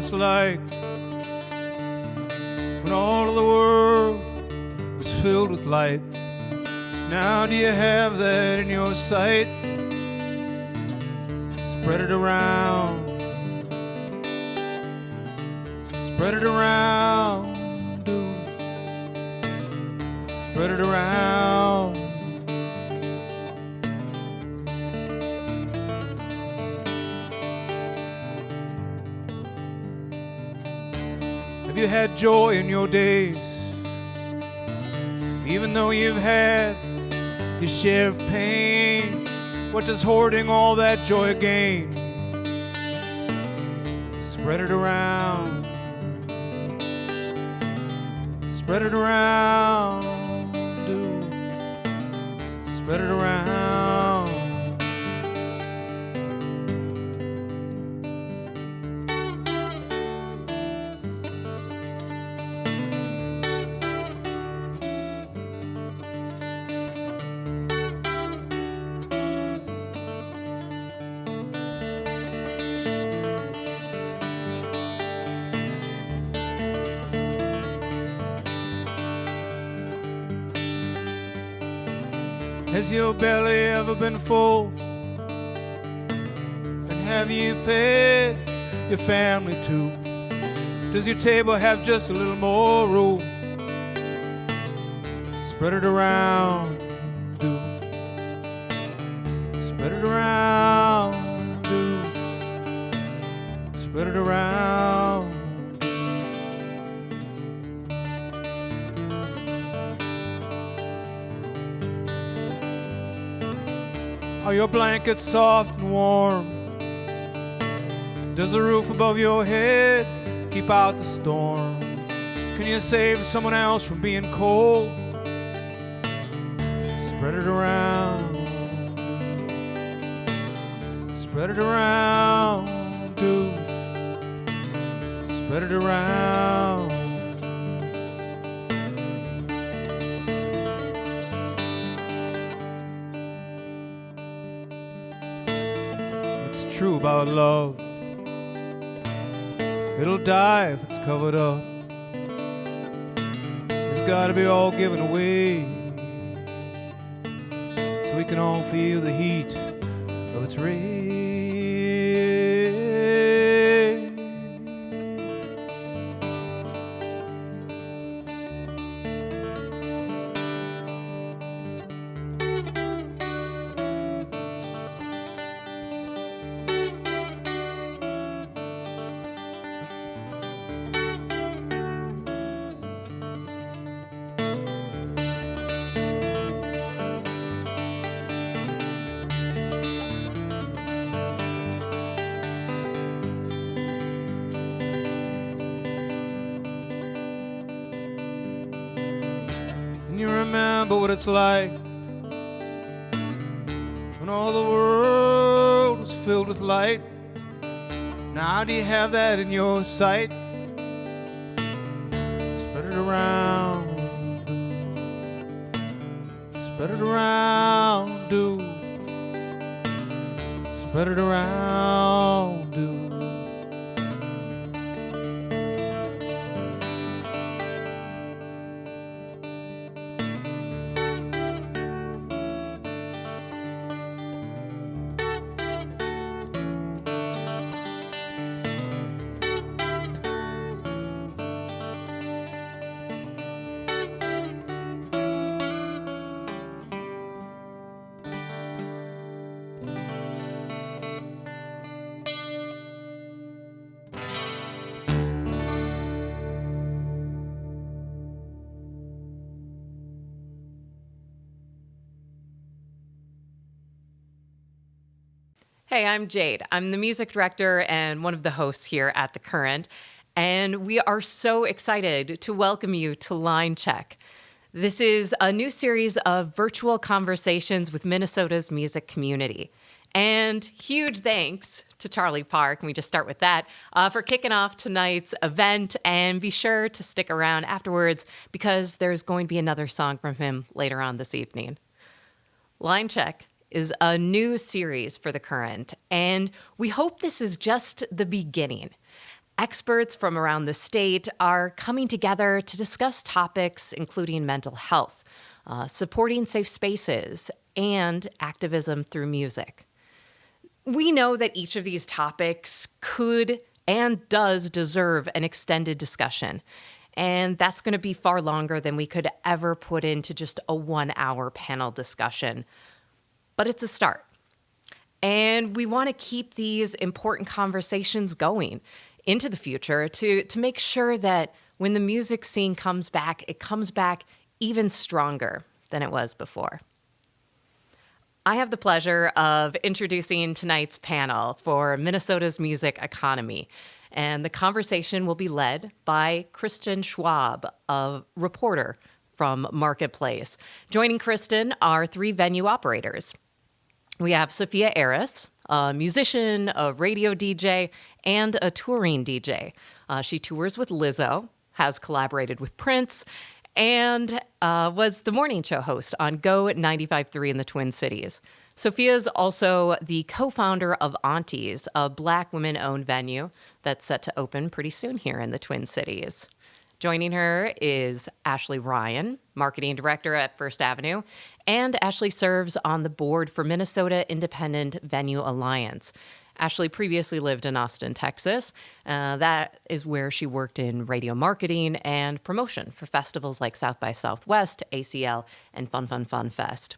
it's like when all of the world was filled with light. Now do you have that in your sight? Spread it around. Spread it around, dude. Spread it around. Have you had joy in your days? Even though you've had your share of pain, what does hoarding all that joy gain? Spread it around. Spread it around, dude. Spread it around. Has your belly ever been full? And have you fed your family too? Does your table have just a little more room? Spread it around, dude. Spread it around, dude. Spread it around. Are your blankets soft and warm? Does the roof above your head keep out the storm? Can you save someone else from being cold? Spread it around. Spread it around, dude. Spread it around. True about love. It'll die if it's covered up. It's gotta be all given away, so we can all feel the heat of its rays. And you remember what it's like when all the world was filled with light. Now do you have that in your sight? Spread it around. Spread it around, dude. Spread it around, dude. Hey, I'm Jade. I'm the music director and one of the hosts here at The Current, and we are so excited to welcome you to Line Check. This is a new series of virtual conversations with Minnesota's music community. And huge thanks to Charlie Park, and we just start with that, for kicking off tonight's event. And be sure to stick around afterwards because there's going to be another song from him later on this evening. Line Check is a new series for The Current, and we hope this is just the beginning. Experts from around the state are coming together to discuss topics including mental health, supporting safe spaces, and activism through music. We know that each of these topics could and does deserve an extended discussion. And that's going to be far longer than we could ever put into just a 1 hour panel discussion. But it's a start. And we want to keep these important conversations going into the future to make sure that when the music scene comes back, it comes back even stronger than it was before. I have the pleasure of introducing tonight's panel for Minnesota's music economy. And the conversation will be led by Kristen Schwab, a reporter from Marketplace. Joining Kristen are 3 venue operators. We have Sophia Aris, a musician, a radio DJ, and a touring DJ. She tours with Lizzo, has collaborated with Prince, and was the morning show host on Go 95.3 in the Twin Cities. Sophia is also the co-founder of Aunties, a Black women-owned venue that's set to open pretty soon here in the Twin Cities. Joining her is Ashley Ryan, marketing director at First Avenue, and Ashley serves on the board for Minnesota Independent Venue Alliance. Ashley previously lived in Austin, Texas. That is where she worked in radio marketing and promotion for festivals like South by Southwest, ACL, and Fun Fun Fun Fest.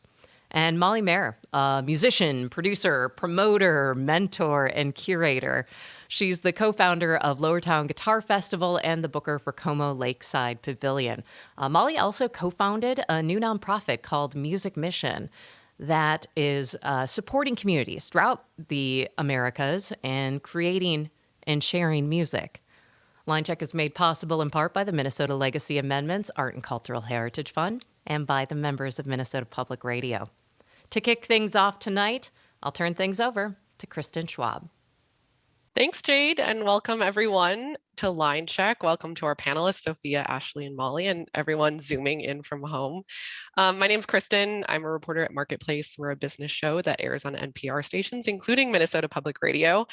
And Molly Mayer, a musician, producer, promoter, mentor, and curator. She's the co-founder of Lowertown Guitar Festival and the booker for Como Lakeside Pavilion. Molly also co-founded a new nonprofit called Music Mission that is supporting communities throughout the Americas and creating and sharing music. Line Check is made possible in part by the Minnesota Legacy Amendments Art and Cultural Heritage Fund and by the members of Minnesota Public Radio. To kick things off tonight, I'll turn things over to Kristen Schwab. Thanks, Jade, and welcome everyone to Line Check. Welcome to our panelists, Sophia, Ashley, and Molly, and everyone zooming in from home. My name's Kristen. I'm a reporter at Marketplace. We're a business show that airs on NPR stations, including Minnesota Public Radio.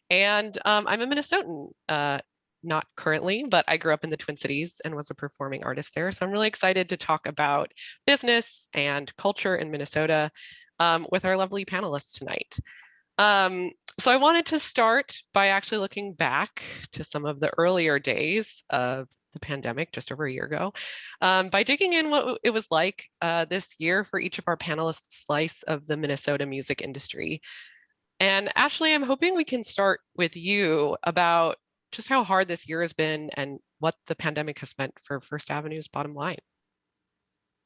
And I'm a Minnesotan, not currently, but I grew up in the Twin Cities and was a performing artist there. So I'm really excited to talk about business and culture in Minnesota with our lovely panelists tonight. So I wanted to start by actually looking back to some of the earlier days of the pandemic just over a year ago, by digging in what it was like this year for each of our panelists' slice of the Minnesota music industry. And Ashley, I'm hoping we can start with you about just how hard this year has been and what the pandemic has meant for First Avenue's bottom line.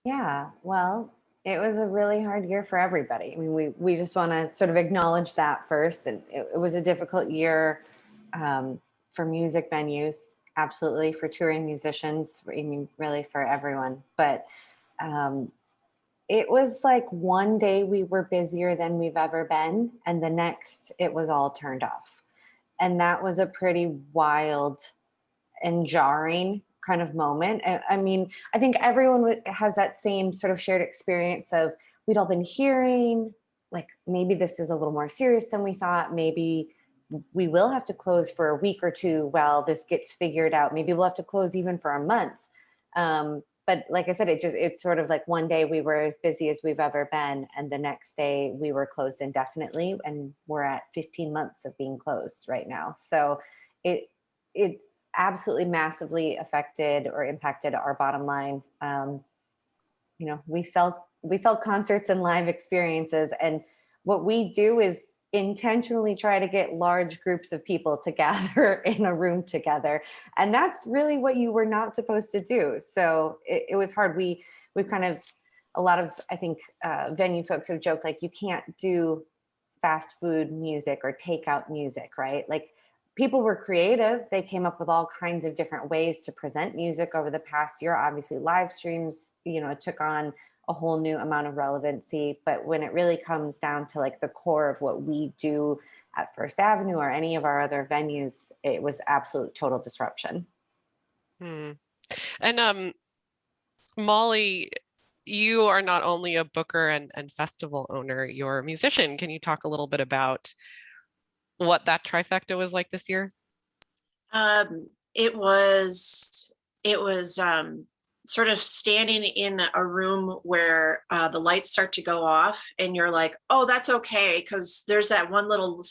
Yeah, well, it was a really hard year for everybody. I mean, we just want to sort of acknowledge that first. And it was a difficult year for music venues, absolutely, for touring musicians, I mean, really for everyone. But it was like one day we were busier than we've ever been, and the next it was all turned off. And that was a pretty wild and jarring kind of moment. I mean, I think everyone has that same sort of shared experience of we'd all been hearing, like, maybe this is a little more serious than we thought. Maybe we will have to close for a week or two while this gets figured out. Maybe we'll have to close even for a month. But like I said, it's sort of like one day we were as busy as we've ever been, and the next day we were closed indefinitely, and we're at 15 months of being closed right now. So it absolutely massively affected or impacted our bottom line. You know, we sell concerts and live experiences, and what we do is intentionally try to get large groups of people to gather in a room together. And that's really what you were not supposed to do. So it was hard. We've kind of, a lot of, I think, venue folks have joked, like, you can't do fast food music or takeout music, right? Like, people were creative. They came up with all kinds of different ways to present music over the past year. Obviously, live streams, you know, took on a whole new amount of relevancy. But when it really comes down to like the core of what we do at First Avenue or any of our other venues, it was absolute total disruption. And Molly, you are not only a booker and festival owner, you're a musician. Can you talk a little bit about what that trifecta was like this year? It was sort of standing in a room where the lights start to go off, and you're like, oh, that's okay, because there's that one little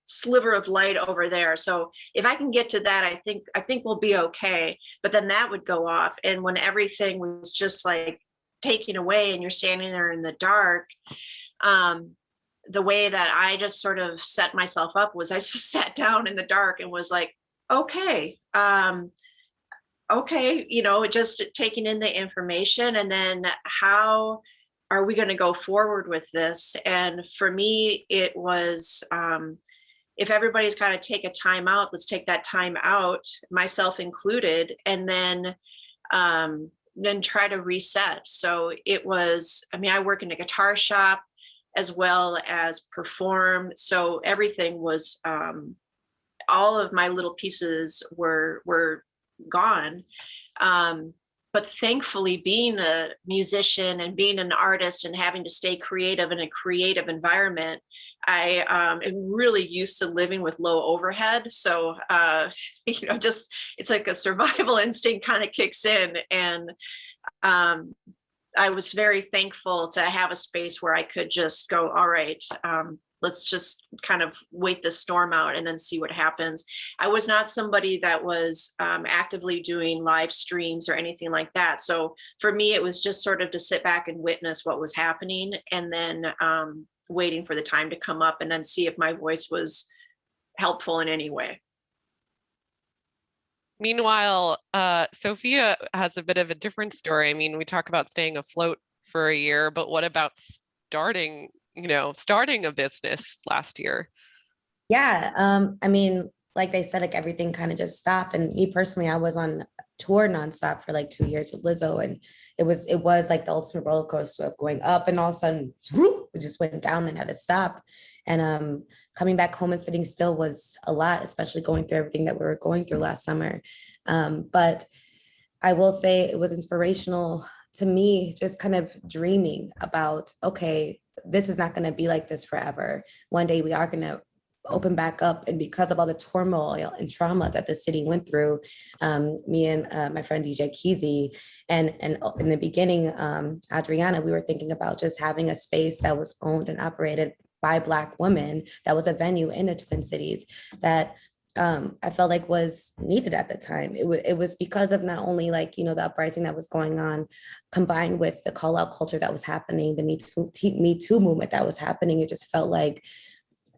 sliver of light over there. So if I can get to that, I think we'll be okay. But then that would go off, and when everything was just like taken away, and you're standing there in the dark, the way that I just sort of set myself up was I just sat down in the dark and was like, okay, okay, just taking in the information, and then how are we going to go forward with this? And for me, it was, if everybody's got to take a time out, let's take that time out, myself included, and then try to reset. So it was, I work in a guitar shop as well as perform. So everything was, all of my little pieces were gone. But thankfully, being a musician and being an artist and having to stay creative in a creative environment, I am really used to living with low overhead. So, just it's like a survival instinct kind of kicks in. And I was very thankful to have a space where I could just go, all right, let's just kind of wait the storm out and then see what happens. I was not somebody that was actively doing live streams or anything like that. So for me, it was just sort of to sit back and witness what was happening, and then waiting for the time to come up, and then see if my voice was helpful in any way. Meanwhile, Sophia has a bit of a different story. We talk about staying afloat for a year, but what about starting a business last year? Yeah. Like they said, like everything kind of just stopped. And me personally, I was on tour nonstop for like 2 years with Lizzo. And it was like the ultimate roller coaster of going up, and all of a sudden, whoop, it just went down and had to stop. And coming back home and sitting still was a lot, especially going through everything that we were going through last summer. But I will say it was inspirational to me, just kind of dreaming about, okay, this is not going to be like this forever. One day we are going to open back up. And because of all the turmoil and trauma that the city went through, me and my friend DJ Keezy, and in the beginning, Adriana, we were thinking about just having a space that was owned and operated by Black women, that was a venue in the Twin Cities that I felt like was needed at the time. It was because of not only the uprising that was going on, combined with the call out culture that was happening, the Me Too movement that was happening. It just felt like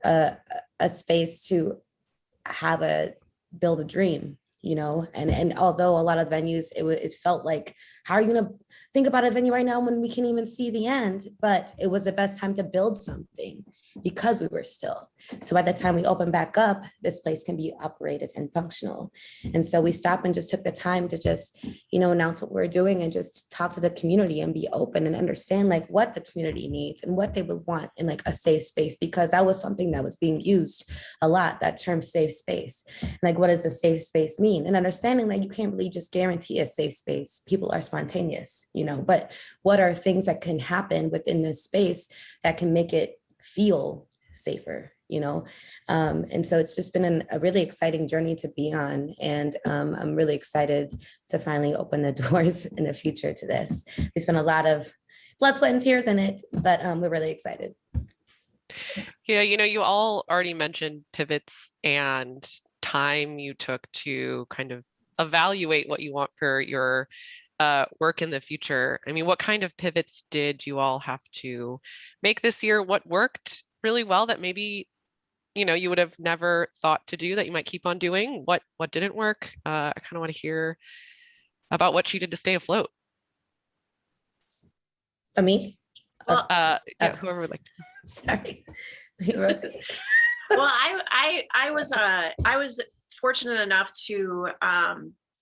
a space to build a dream, and although a lot of venues, it felt like, how are you going to think about a venue right now when we can't even see the end? But it was the best time to build something, because we were still. So by the time we open back up, this place can be operated and functional. And so we stopped and just took the time to just, announce what we're doing, and just talk to the community and be open and understand what the community needs and what they would want in a safe space, because that was something that was being used a lot, that term safe space. What does a safe space mean? And understanding that you can't really just guarantee a safe space. People are spontaneous, but what are things that can happen within this space that can make it feel safer, and so it's just been a really exciting journey to be on, and I'm really excited to finally open the doors in the future to this. We spent a lot of blood, sweat, and tears in it, but we're really excited. Yeah, you all already mentioned pivots and time you took to kind of evaluate what you want for your work in the future. What kind of pivots did you all have to make this year? What worked really well that maybe you would have never thought to do that you might keep on doing? What didn't work? I kind of want to hear about what you did to stay afloat. For me? Well, yeah, whoever would like to. Sorry. Well, I was fortunate enough to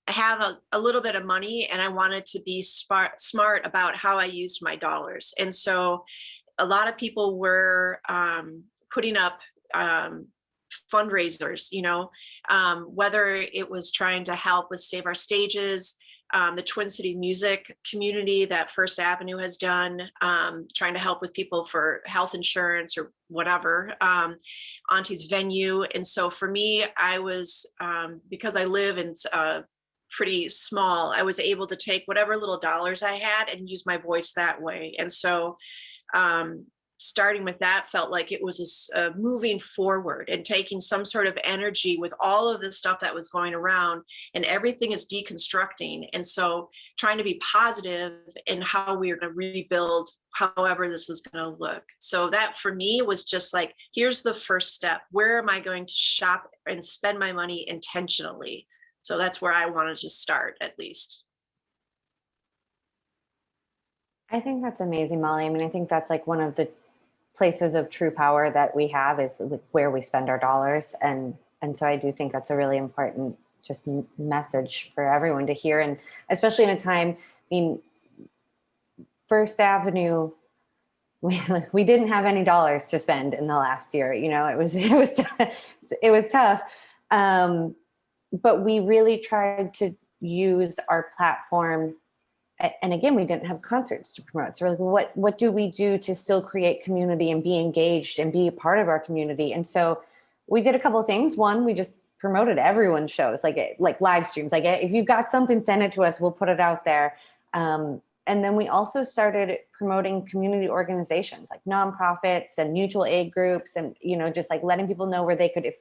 have a little bit of money, and I wanted to be smart about how I used my dollars. And so a lot of people were putting up fundraisers, whether it was trying to help with Save Our Stages, the Twin City music community that First Avenue has done, trying to help with people for health insurance or whatever, Auntie's venue. And so for me, I was, because I live in pretty small, I was able to take whatever little dollars I had and use my voice that way. And so starting with that felt like it was a moving forward and taking some sort of energy with all of the stuff that was going around, and everything is deconstructing. And so trying to be positive in how we are going to rebuild however this is going to look. So that for me was just like, here's the first step. Where am I going to shop and spend my money intentionally? So that's where I wanted to start, at least. I think that's amazing, Molly. I mean, I think that's like one of the places of true power that we have is where we spend our dollars. And so I do think that's a really important just message for everyone to hear. And especially in a time, I mean, First Avenue, we didn't have any dollars to spend in the last year. You know, it was tough. But we really tried to use our platform. And again, we didn't have concerts to promote. So we're like, what do we do to still create community and be engaged and be a part of our community? And so we did a couple of things. One, we just promoted everyone's shows, like live streams. Like if you've got something, send it to us. We'll put it out there. And then we also started promoting community organizations like nonprofits and mutual aid groups, and just like letting people know where they could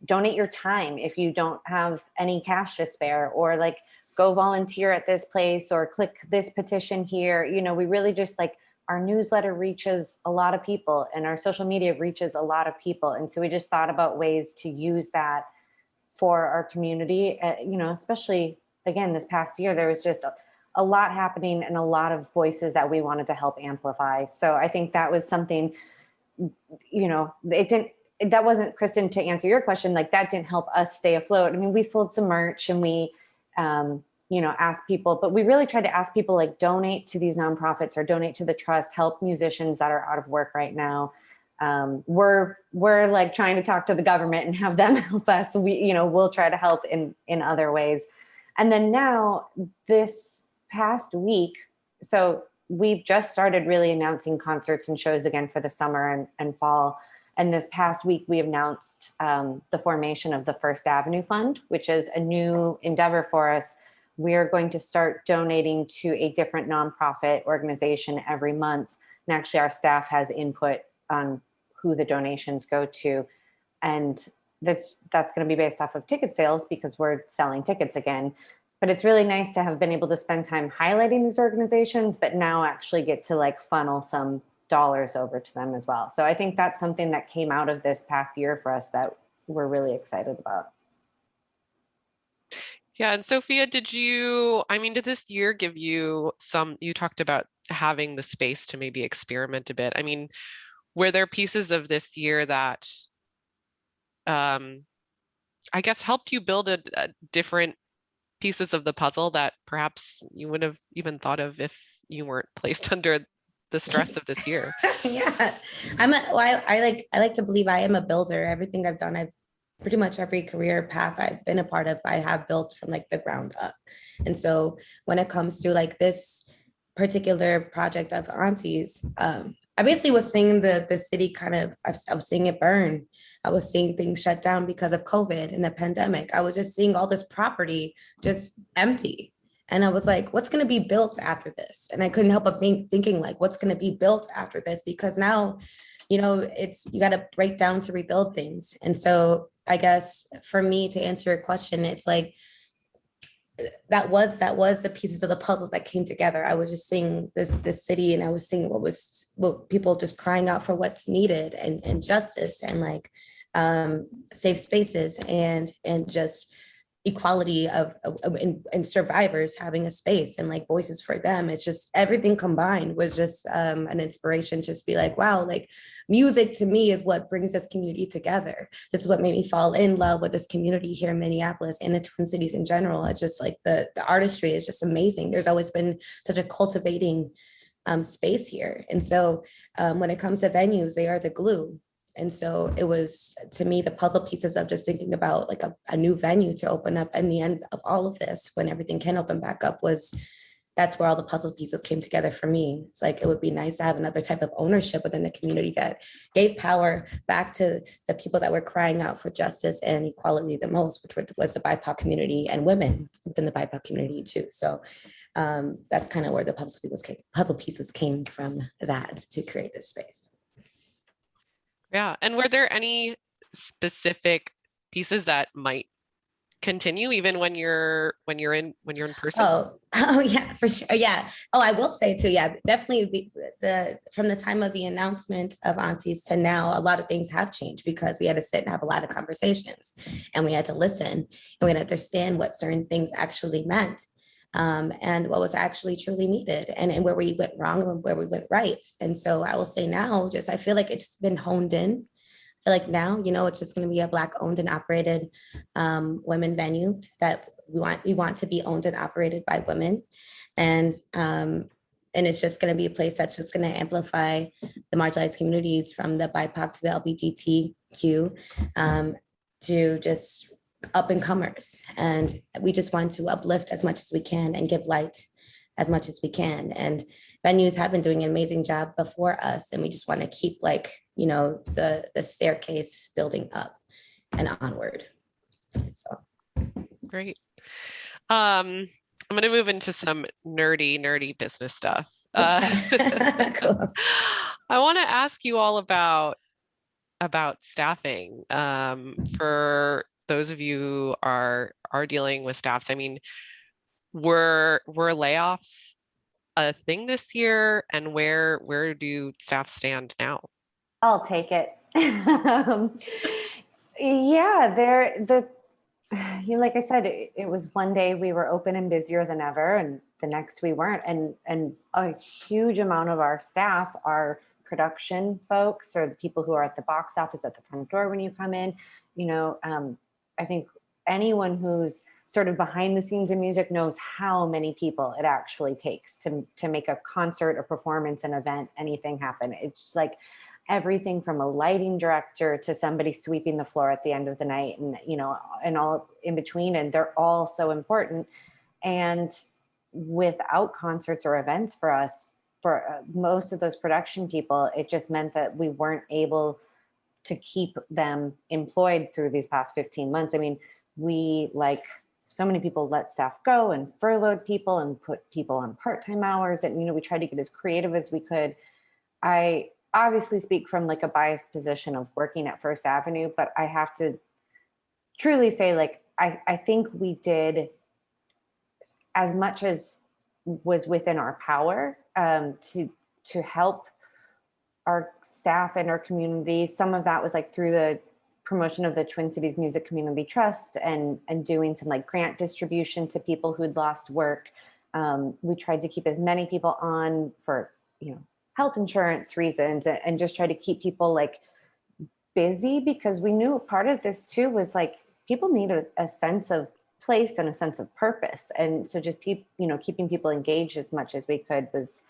donate your time if you don't have any cash to spare, or like go volunteer at this place or click this petition here. We really just like, our newsletter reaches a lot of people and our social media reaches a lot of people. And so we just thought about ways to use that for our community. Especially again, this past year, there was just a lot happening and a lot of voices that we wanted to help amplify. So I think that was something, that wasn't, Kristen, to answer your question, like that didn't help us stay afloat. I mean, we sold some merch and we, ask people, but we really tried to ask people like donate to these nonprofits or donate to the trust, help musicians that are out of work right now. We're like trying to talk to the government and have them help us. We'll try to help in other ways. And then now this past week, so we've just started really announcing concerts and shows again for the summer and fall. And this past week, we announced the formation of the First Avenue Fund, which is a new endeavor for us. We're going to start donating to a different nonprofit organization every month. And actually, our staff has input on who the donations go to. And that's going to be based off of ticket sales because we're selling tickets again. But it's really nice to have been able to spend time highlighting these organizations, but now actually get to like funnel some dollars over to them as well. So I think that's something that came out of this past year for us that we're really excited about. Yeah, and Sophia, did this year give you you talked about having the space to maybe experiment a bit. I mean, were there pieces of this year that I guess helped you build a different pieces of the puzzle that perhaps you would have even thought of if you weren't placed under the stress of this year? Yeah, I like to believe I am a builder. Everything I've done, pretty much every career path I've been a part of, I have built from like the ground up. And so when it comes to like this particular project of Aunties, I basically was seeing the city I was seeing it burn. I was seeing things shut down because of COVID and the pandemic. I was just seeing all this property just empty. And I was like, what's going to be built after this? And I couldn't help but thinking like, what's going to be built after this? Because now, you got to break down to rebuild things. And so I guess for me to answer your question, it's like, that was the pieces of the puzzles that came together. I was just seeing this city, and I was seeing what people just crying out for what's needed and justice and like safe spaces and just equality and survivors having a space and like voices for them. It's just everything combined was just an inspiration to just be like, wow, like music to me is what brings this community together. This is what made me fall in love with this community here in Minneapolis and the Twin Cities in general. It's just like the artistry is just amazing. There's always been such a cultivating space here. And so when it comes to venues, they are the glue. And so it was, to me, the puzzle pieces of just thinking about like a new venue to open up. And the end of all of this, when everything can open back up, was that's where all the puzzle pieces came together for me. It's like, it would be nice to have another type of ownership within the community that gave power back to the people that were crying out for justice and equality the most, which was the BIPOC community and women within the BIPOC community too. So that's kind of where the puzzle pieces came from, that to create this space. Yeah. And were there any specific pieces that might continue even when you're in person? Oh yeah, for sure. Yeah. Oh, I will say too. Yeah, definitely the from the time of the announcement of Aunties to now, a lot of things have changed because we had to sit and have a lot of conversations, and we had to listen, and we had to understand what certain things actually meant, and what was actually truly needed, and where we went wrong and where we went right. And so I will say now, just I feel like it's been honed in. I feel like now, it's just going to be a Black owned and operated women venue that we want to be owned and operated by women. And it's just going to be a place that's just going to amplify the marginalized communities from the BIPOC to the LGBTQ to just up and comers. And we just want to uplift as much as we can and give light as much as we can. And venues have been doing an amazing job before us. And we just want to keep the staircase building up and onward. So. Great. I'm going to move into some nerdy business stuff. Cool. I want to ask you all about staffing. For those of you who are dealing with staffs, I mean, were layoffs a thing this year, and where do staff stand now? I'll take it. Like I said, it was one day we were open and busier than ever, and the next we weren't. And a huge amount of our staff are production folks, or the people who are at the box office at the front door when you come in. I think anyone who's sort of behind the scenes in music knows how many people it actually takes to make a concert, a performance, an event, anything happen. It's like everything from a lighting director to somebody sweeping the floor at the end of the night, and all in between. And they're all so important. And without concerts or events for us, for most of those production people, it just meant that we weren't able to keep them employed through these past 15 months. I mean, we, like so many people, let staff go and furloughed people and put people on part-time hours. And, we tried to get as creative as we could. I obviously speak from like a biased position of working at First Avenue, but I have to truly say, I think we did as much as was within our power to help our staff and our community. Some of that was through the promotion of the Twin Cities Music Community Trust and doing some grant distribution to people who'd lost work. We tried to keep as many people on for, health insurance reasons, and just try to keep people busy, because we knew part of this too was people need a sense of place and a sense of purpose. And so just keeping people engaged as much as we could was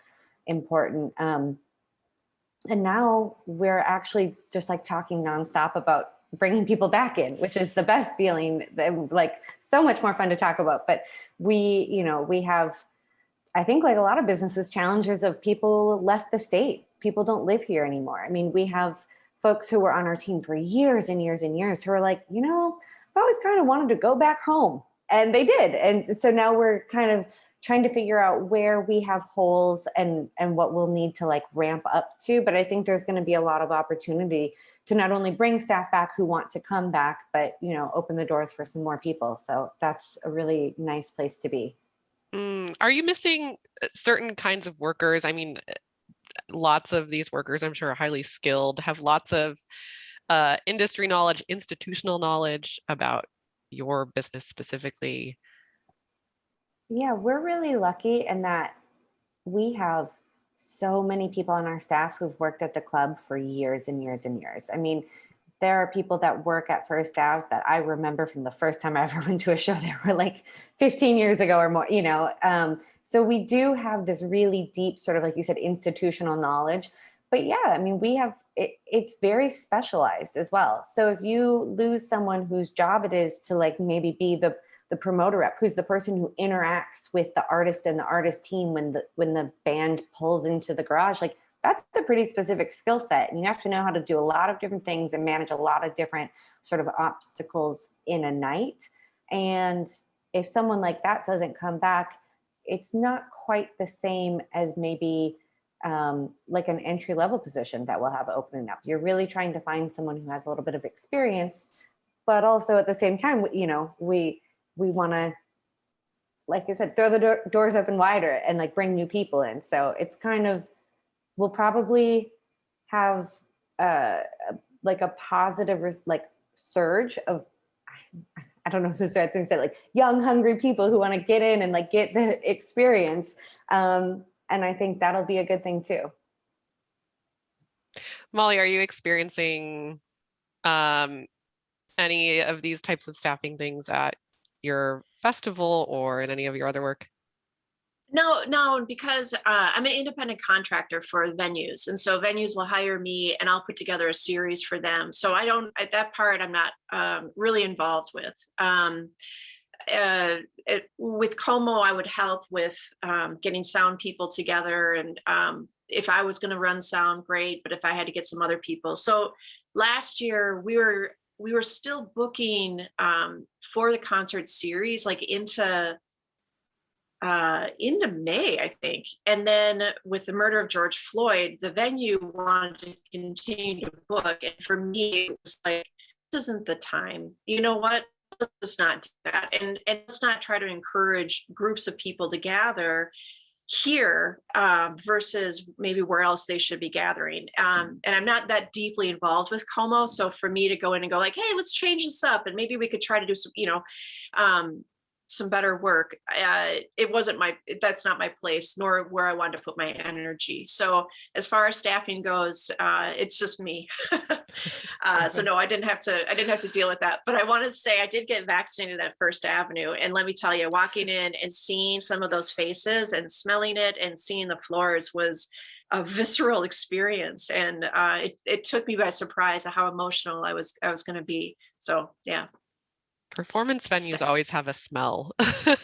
important. And now we're actually just talking nonstop about bringing people back in, which is the best feeling, so much more fun to talk about. But we have, I think a lot of businesses, challenges of people left the state. People don't live here anymore. I mean, we have folks who were on our team for years and years and years who are I've always kind of wanted to go back home. And they did. And so now we're kind of trying to figure out where we have holes and what we'll need to ramp up to. But I think there's going to be a lot of opportunity to not only bring staff back who want to come back, but, open the doors for some more people. So that's a really nice place to be. Are you missing certain kinds of workers? I mean, lots of these workers, I'm sure, are highly skilled, have lots of industry knowledge, institutional knowledge about your business specifically. Yeah, we're really lucky in that we have so many people on our staff who've worked at the club for years and years and years. I mean, there are people that work at First Ave that I remember from the first time I ever went to a show. They were 15 years ago or more, So we do have this really deep sort of, like you said, institutional knowledge, but yeah, I mean, we have it's very specialized as well. So if you lose someone whose job it is to like maybe be the promoter rep, who's the person who interacts with the artist and the artist team when the band pulls into the garage, like that's a pretty specific skill set. And you have to know how to do a lot of different things and manage a lot of different sort of obstacles in a night. And if someone like that doesn't come back, it's not quite the same as maybe like an entry level position that we'll have opening up. You're really trying to find someone who has a little bit of experience, but also at the same time, you know, we want to, like I said, throw the doors open wider and like bring new people in. So it's kind of, we'll probably have like a positive like surge of, I don't know if this is the right thing to say, like young, hungry people who want to get in and like get the experience. And I think that'll be a good thing too. Molly, are you experiencing any of these types of staffing things at your festival or in any of your other work? No, because I'm an independent contractor for venues. And so venues will hire me and I'll put together a series for them. So that part I'm not really involved with. With Como, I would help with getting sound people together. And if I was going to run sound, great. But if I had to get some other people. So last year we were still booking for the concert series, like into May, I think. And then with the murder of George Floyd, the venue wanted to continue to book. And for me, it was like, this isn't the time. You know what? Let's not do that. And let's not try to encourage groups of people to gather here versus maybe where else they should be gathering. And I'm not that deeply involved with Como. So for me to go in and go like, hey, let's change this up. And maybe we could try to do some, some better work. That's not my place, nor where I wanted to put my energy. So as far as staffing goes, it's just me. So no, I didn't have to deal with that. But I want to say I did get vaccinated at First Avenue. And let me tell you, walking in and seeing some of those faces and smelling it and seeing the floors was a visceral experience. And it took me by surprise at how emotional I was going to be. So yeah. Performance venues always have a smell.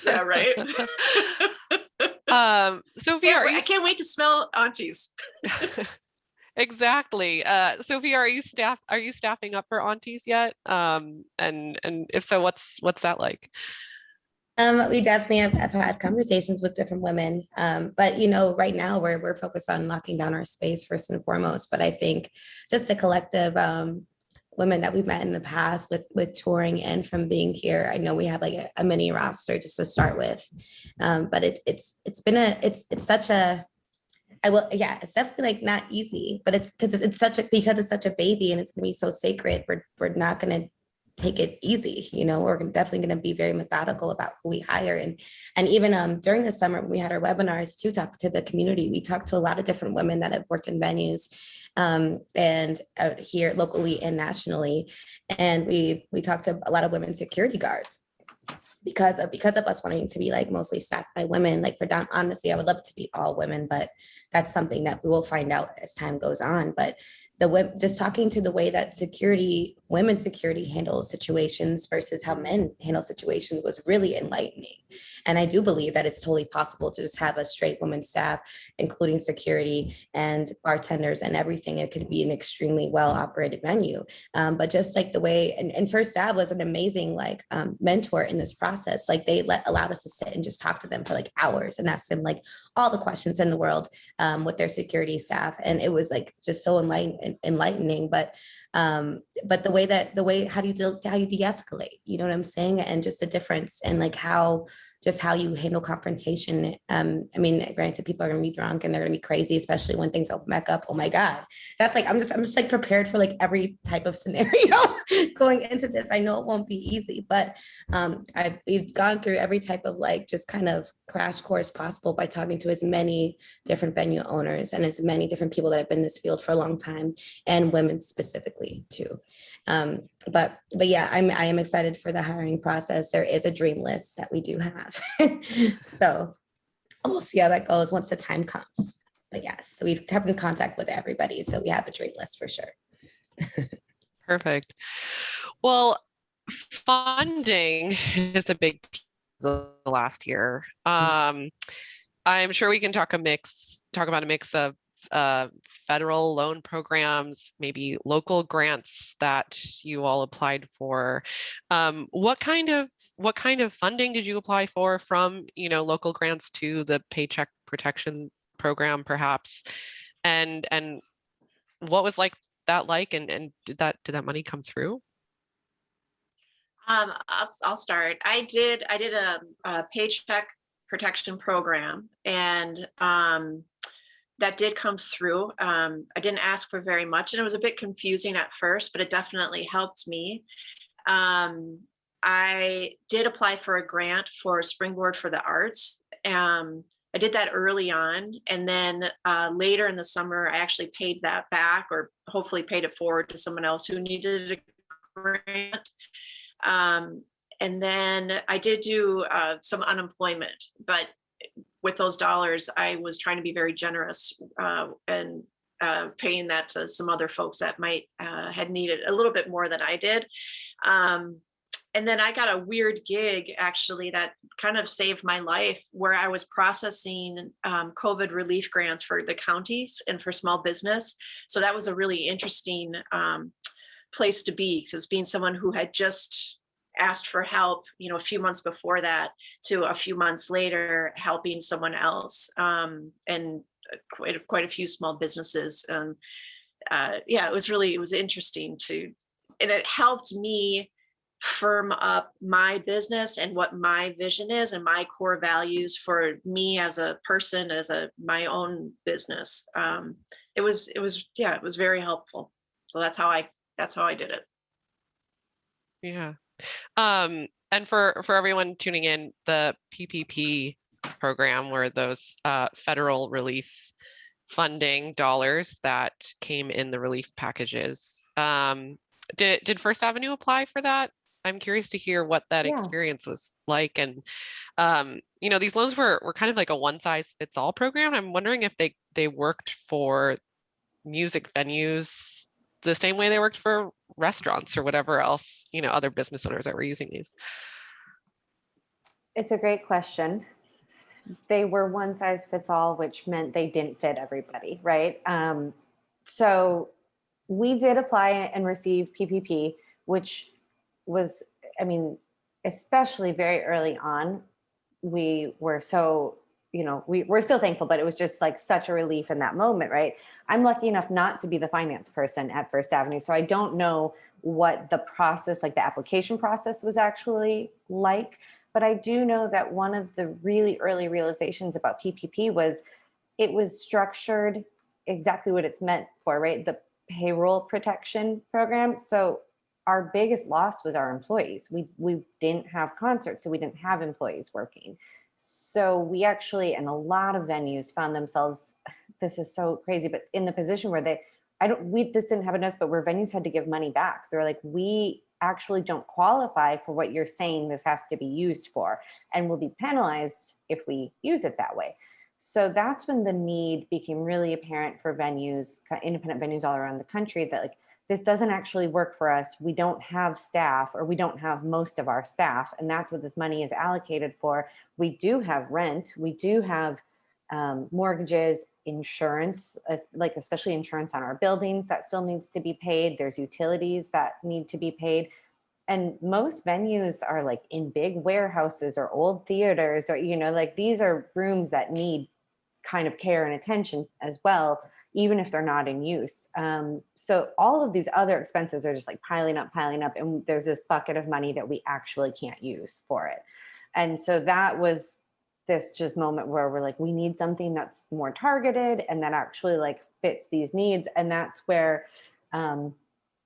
Yeah, right. Sophia, I can't wait to smell aunties. Exactly. Sophia, are you staffing up for aunties yet? And if so, what's that like? We definitely have had conversations with different women. But right now we're focused on locking down our space first and foremost. But I think just a collective women that we've met in the past with touring and from being here, I know we have like a mini roster just to start with. But it's definitely like not easy, but it's because it's such a baby and it's gonna be so sacred. We're not gonna take it easy, we're definitely going to be very methodical about who we hire. And even during the summer, when we had our webinars to talk to the community, we talked to a lot of different women that have worked in venues and here locally and nationally. And we talked to a lot of women security guards because of us wanting to be like mostly staffed by women. Like honestly, I would love it to be all women, but that's something that we will find out as time goes on. But just talking to the way that women's security handles situations versus how men handle situations was really enlightening. And I do believe that it's totally possible to just have a straight woman staff, including security and bartenders and everything. It could be an extremely well operated venue. But just like the way, and First Ave was an amazing mentor in this process. Like they allowed us to sit and just talk to them for like hours and ask them like all the questions in the world with their security staff. And it was like just so enlightening, but the way how do you de-escalate, you know what I'm saying? And just the difference and like how you handle confrontation. I mean, granted, people are gonna be drunk and they're gonna be crazy, especially when things open back up. Oh my God. That's like, I'm just like prepared for like every type of scenario going into this. I know it won't be easy, but we've gone through every type of like just kind of crash course possible by talking to as many different venue owners and as many different people that have been in this field for a long time, and women specifically too. But yeah, I am excited for the hiring process. There is a dream list that we do have. So we'll see how that goes once the time comes. But yes, so we've kept in contact with everybody. So we have a dream list for sure. Perfect. Well, funding is a big piece of the last year. I'm sure we can talk about a mix of federal loan programs, maybe local grants that you all applied for. What kind of funding did you apply for from, local grants to the Paycheck Protection Program, perhaps? And what was that like, and did that money come through? I'll start. I did a paycheck protection program, and that did come through. I didn't ask for very much, and it was a bit confusing at first, but it definitely helped me. I did apply for a grant for Springboard for the Arts. I did that early on, and then later in the summer, I actually paid that back, or hopefully paid it forward to someone else who needed a grant. And then I did do some unemployment, but with those dollars, I was trying to be very generous and paying that to some other folks that might had needed a little bit more than I did. And then I got a weird gig, actually, that kind of saved my life, where I was processing COVID relief grants for the counties and for small business. So that was a really interesting place to be, because being someone who had just asked for help, a few months before that, to a few months later helping someone else, and quite a few small businesses. Yeah, it was interesting and it helped me firm up my business and what my vision is and my core values for me as a person, my own business. It was very helpful. So that's how I did it. Yeah. And for everyone tuning in, the PPP program were those federal relief funding dollars that came in the relief packages. Did First Avenue apply for that? I'm curious to hear what that experience was like. And these loans were kind of like a one size fits all program. I'm wondering if they worked for music venues the same way they worked for restaurants or whatever else, other business owners that were using these. It's a great question. They were one size fits all, which meant they didn't fit everybody, right? So we did apply and receive PPP, which was, especially very early on, we were so, we're still thankful, but it was just like such a relief in that moment, right? I'm lucky enough not to be the finance person at First Avenue, so I don't know what the process, like the application process, was actually like. But I do know that one of the really early realizations about PPP was it was structured exactly what it's meant for, right? The payroll protection program. So our biggest loss was our employees. We didn't have concerts, so we didn't have employees working. So we actually, and a lot of venues found themselves, this is so crazy, but in the position where this didn't happen to us, but where venues had to give money back. They're like, we actually don't qualify for what you're saying this has to be used for, and we'll be penalized if we use it that way. So that's when the need became really apparent for venues, independent venues all around the country, that this doesn't actually work for us. We don't have staff, or we don't have most of our staff, and that's what this money is allocated for. We do have rent, we do have mortgages, insurance, especially insurance on our buildings that still needs to be paid. There's utilities that need to be paid. And most venues are in big warehouses or old theaters, or, these are rooms that need kind of care and attention as well, even if they're not in use. So all of these other expenses are just piling up, and there's this bucket of money that we actually can't use for it. And so that was this just moment where we're we need something that's more targeted and that actually fits these needs. And that's where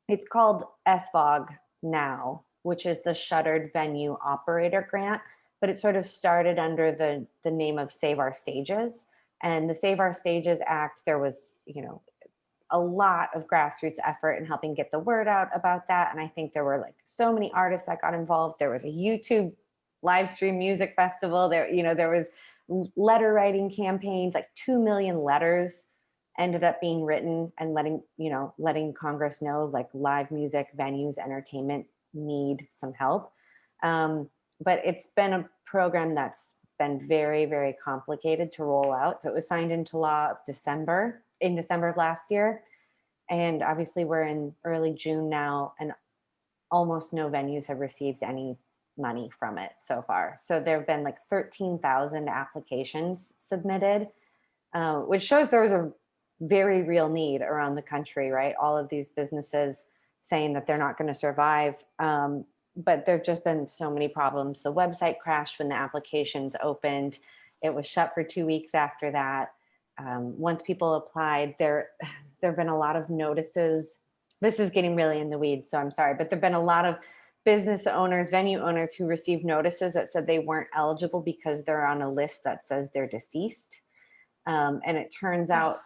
it's called SVOG now, which is the Shuttered Venue Operator Grant, but it sort of started under the name of Save Our Stages. And the Save Our Stages Act, there was, a lot of grassroots effort in helping get the word out about that. And I think there were so many artists that got involved. There was a YouTube live stream music festival. There was letter writing campaigns, like 2 million letters ended up being written and letting Congress know like live music venues, entertainment need some help. But it's been a program that's been very, very complicated to roll out. So it was signed into law in December of last year. And obviously we're in early June now, and almost no venues have received any money from it so far. So there have been like 13,000 applications submitted, which shows there's a very real need around the country, right? All of these businesses saying that they're not going to survive. But there've just been so many problems. The website crashed when the applications opened. It was shut for 2 weeks after that. Once people applied, there've been a lot of notices. This is getting really in the weeds, so I'm sorry, but there've been a lot of business owners, venue owners who received notices that said they weren't eligible because they're on a list that says they're deceased. And it turns out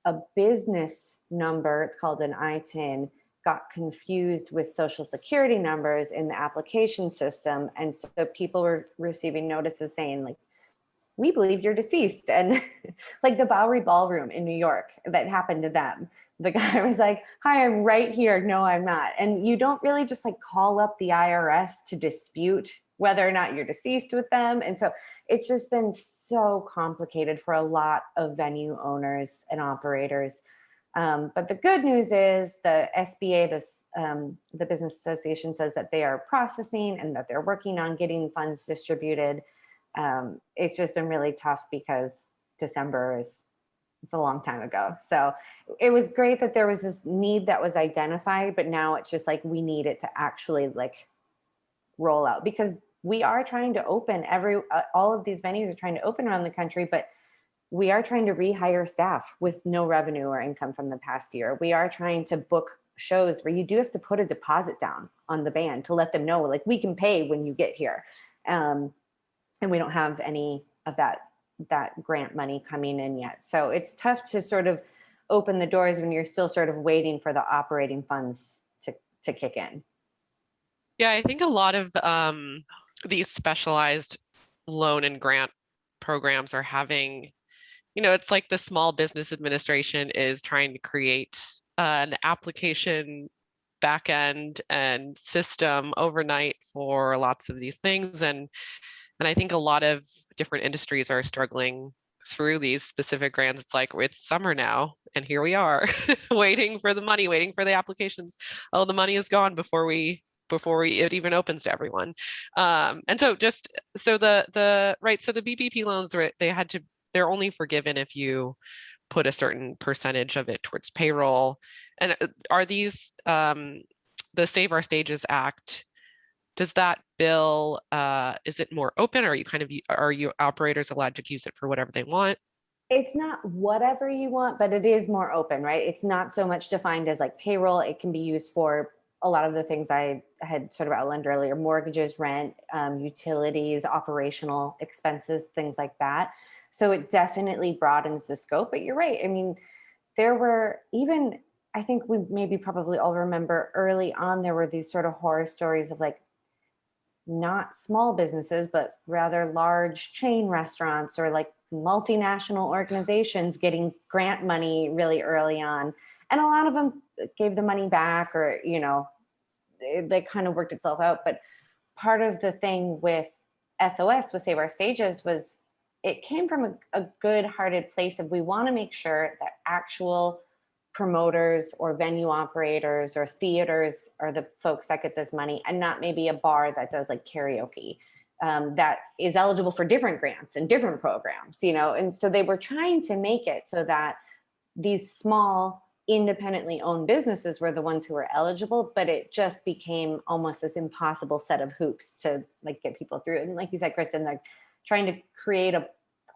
a business number, it's called an ITIN, got confused with social security numbers in the application system. And so people were receiving notices saying like, we believe you're deceased. And like the Bowery Ballroom in New York, that happened to them. The guy was like, hi, I'm right here. No, I'm not. And you don't really just like call up the IRS to dispute whether or not you're deceased with them. And so it's just been so complicated for a lot of venue owners and operators. But the good news is the SBA, the Business Association, says that they are processing and that they're working on getting funds distributed. It's just been really tough because December is a long time ago. So it was great that there was this need that was identified, but now it's just like we need it to actually like roll out, because we are trying to open all of these venues are trying to open around the country, but we are trying to rehire staff with no revenue or income from the past year. We are trying to book shows where you do have to put a deposit down on the band to let them know, like, we can pay when you get here. And we don't have any of that grant money coming in yet. So it's tough to sort of open the doors when you're still sort of waiting for the operating funds to kick in. Yeah, I think a lot of these specialized loan and grant programs are having, it's like the Small Business Administration is trying to create an application backend and system overnight for lots of these things. And I think a lot of different industries are struggling through these specific grants. It's like, it's summer now, and here we are waiting for the money, waiting for the applications. Oh, the money is gone before it even opens to everyone. And so the BBP loans, they're only forgiven if you put a certain percentage of it towards payroll. And are these, the Save Our Stages Act, does that bill, is it more open, or are you operators allowed to use it for whatever they want? It's not whatever you want, but it is more open, right? It's not so much defined as like payroll. It can be used for a lot of the things I had sort of outlined earlier: mortgages, rent, utilities, operational expenses, things like that. So it definitely broadens the scope, but you're right. I mean, there were even, I think we maybe probably all remember early on, there were these sort of horror stories of like, not small businesses, but rather large chain restaurants or like multinational organizations getting grant money really early on. And a lot of them gave the money back, or, they kind of worked itself out. But part of the thing with SOS, with Save Our Stages, was it came from a good-hearted place of, we want to make sure that actual promoters or venue operators or theaters are the folks that get this money, and not maybe a bar that does like karaoke, that is eligible for different grants and different programs, And so they were trying to make it so that these small independently owned businesses were the ones who were eligible, but it just became almost this impossible set of hoops to like get people through. And like you said, Kristen, like trying to create a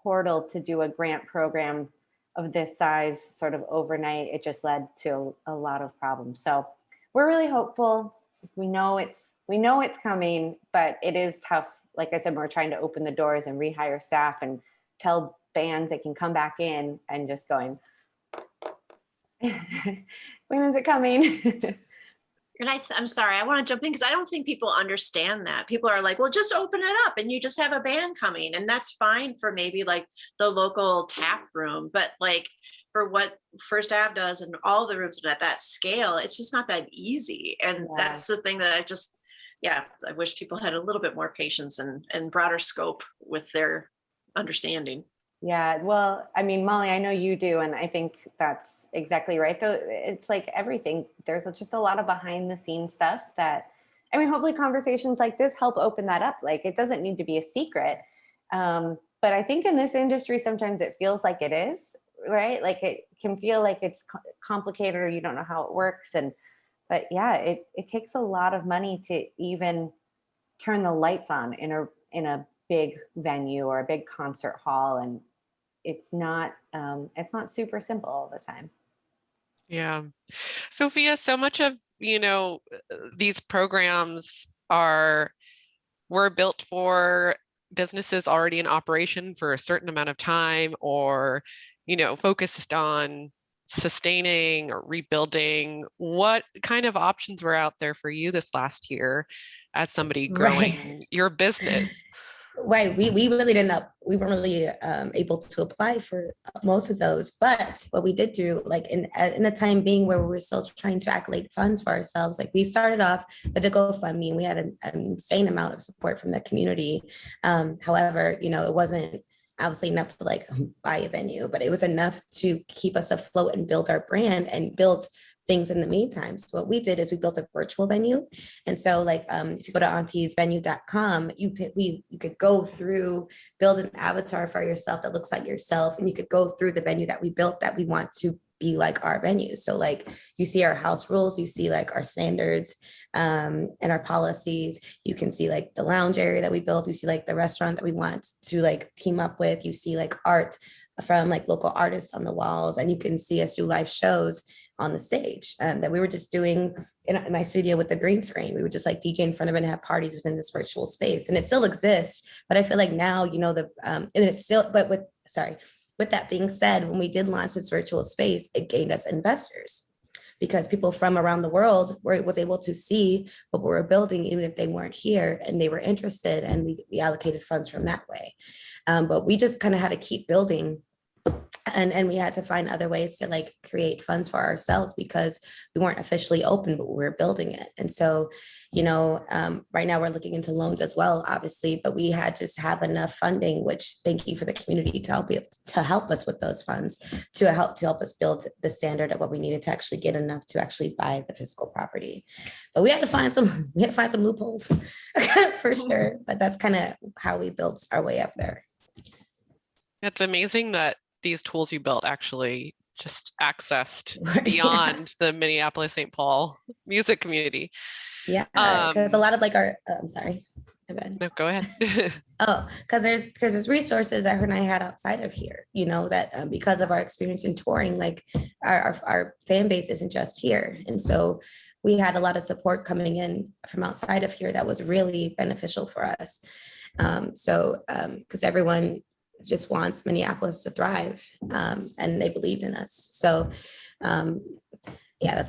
portal to do a grant program of this size sort of overnight, it just led to a lot of problems. So we're really hopeful. We know it's coming, but it is tough. Like I said, we're trying to open the doors and rehire staff and tell bands they can come back in, and just going, when is it coming? And I'm sorry, I want to jump in because I don't think people understand that. People are like, well, just open it up and you just have a band coming. And that's fine for maybe like the local tap room. But like for what First Ave does and all the rooms at that scale, it's just not that easy. And Yeah. that's the thing that I wish people had a little bit more patience and broader scope with their understanding. Yeah, well, I mean, Molly, I know you do, and I think that's exactly right. Though it's like everything, there's just a lot of behind the scenes stuff that, I mean, hopefully conversations like this help open that up. Like it doesn't need to be a secret. But I think in this industry, sometimes it feels like it is, right? Like it can feel like it's complicated or you don't know how it works. But yeah, it takes a lot of money to even turn the lights on in a big venue or a big concert hall, and it's not super simple all the time. Yeah. Sophia, so much of, these programs were built for businesses already in operation for a certain amount of time, or, focused on sustaining or rebuilding. What kind of options were out there for you this last year as somebody growing your business? Right. We really we weren't really able to apply for most of those. But what we did do, like in a time being where we were still trying to accolade funds for ourselves, like we started off with the GoFundMe and we had an insane amount of support from the community. However, it wasn't obviously enough to like buy a venue, but it was enough to keep us afloat and build our brand and build things in the meantime. So what we did is we built a virtual venue. And so like, if you go to auntiesvenue.com, you could go through, build an avatar for yourself that looks like yourself. And you could go through the venue that we built that we want to be like our venue. So like you see our house rules, you see like our standards and our policies. You can see like the lounge area that we built. You see like the restaurant that we want to like team up with. You see like art from like local artists on the walls, and you can see us do live shows on the stage that we were just doing in my studio with the green screen. We would just like DJ in front of it and have parties within this virtual space, and it still exists. But I feel like now, and it's still, but with that being said, when we did launch this virtual space, it gained us investors because people from around the world was able to see what we were building, even if they weren't here, and they were interested, and we allocated funds from that way. But we just kind of had to keep building. And we had to find other ways to like create funds for ourselves because we weren't officially open, but we were building it. And so, right now we're looking into loans as well, obviously, but we had to have enough funding, which thank you for the community to help us with those funds, to help us build the standard of what we needed to actually get enough to actually buy the physical property. But we had to find some loopholes for sure. But that's kind of how we built our way up there. It's amazing that these tools you built actually just accessed beyond the Minneapolis, St. Paul music community. Yeah, because a lot of like I'm sorry. No, go ahead. Because there's resources that her and I had outside of here, that because of our experience in touring, like our fan base isn't just here. And so we had a lot of support coming in from outside of here that was really beneficial for us. Because everyone just wants Minneapolis to thrive, and they believed in us. So yeah,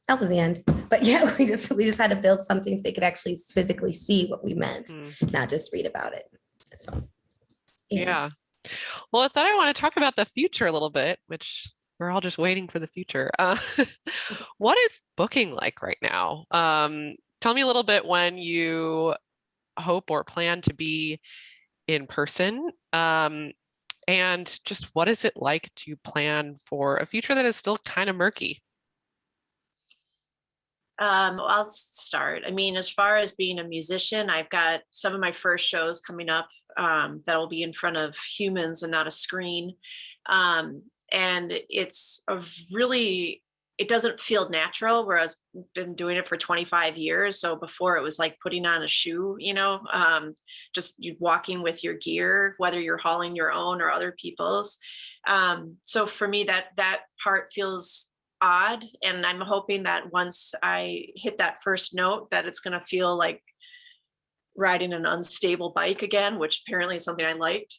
that was the end. But yeah, we just had to build something so they could actually physically see what we meant, not just read about it. So yeah. Well, I thought I want to talk about the future a little bit, which we're all just waiting for the future. What is booking like right now? Tell me a little bit when you hope or plan to be in person, and just what is it like to plan for a future that is still kind of murky? I'll start. I mean, as far as being a musician, I've got some of my first shows coming up that will be in front of humans and not a screen. And it's it doesn't feel natural, whereas I've been doing it for 25 years. So before it was like putting on a shoe, just you walking with your gear, whether you're hauling your own or other people's. So for me, that part feels odd. And I'm hoping that once I hit that first note, that it's going to feel like riding an unstable bike again, which apparently is something I liked.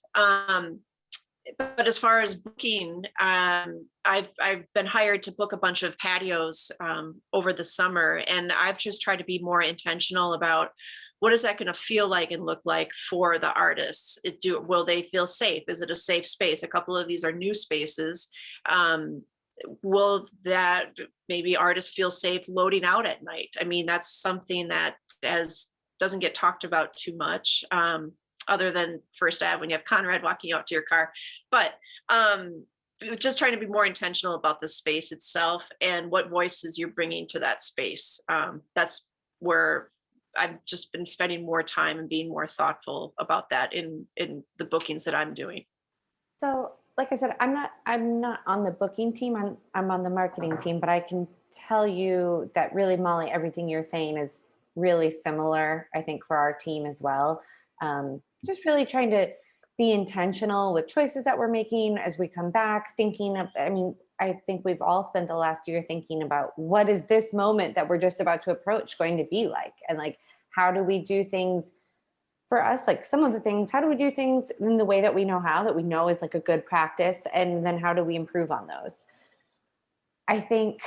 but as far as booking, I've been hired to book a bunch of patios over the summer, and I've just tried to be more intentional about what is that going to feel like and look like for the artists. Will they feel safe? Is it a safe space? A couple of these are new spaces. Will that maybe artists feel safe loading out at night? I mean, that's something that doesn't get talked about too much. Other than First Ave when you have Conrad walking out to your car. But just trying to be more intentional about the space itself and what voices you're bringing to that space. That's where I've just been spending more time and being more thoughtful about that in the bookings that I'm doing. So, like I said, I'm not on the booking team. I'm on the marketing team, but I can tell you that really, Molly, everything you're saying is really similar, I think, for our team as well. Just really trying to be intentional with choices that we're making as we come back, I think we've all spent the last year thinking about what is this moment that we're just about to approach going to be like? And like, how do we do things for us? Like some of the things, how do we do things in the way that we know how, that we know is like a good practice? And then how do we improve on those? I think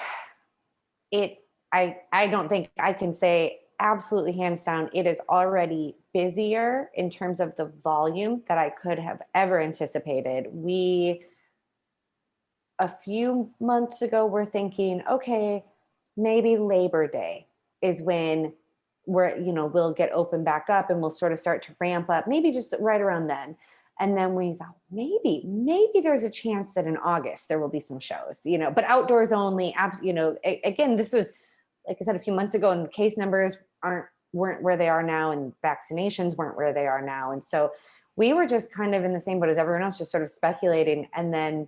I don't think I can say absolutely hands down, it is already busier in terms of the volume that I could have ever anticipated. We, a few months ago, were thinking, okay, maybe Labor Day is when we'll get open back up and we'll sort of start to ramp up, maybe just right around then. And then we thought, maybe there's a chance that in August there will be some shows, but outdoors only. Again, this was, like I said, a few months ago, and the case numbers weren't where they are now, and vaccinations weren't where they are now. And so we were just kind of in the same boat as everyone else, just sort of speculating. And then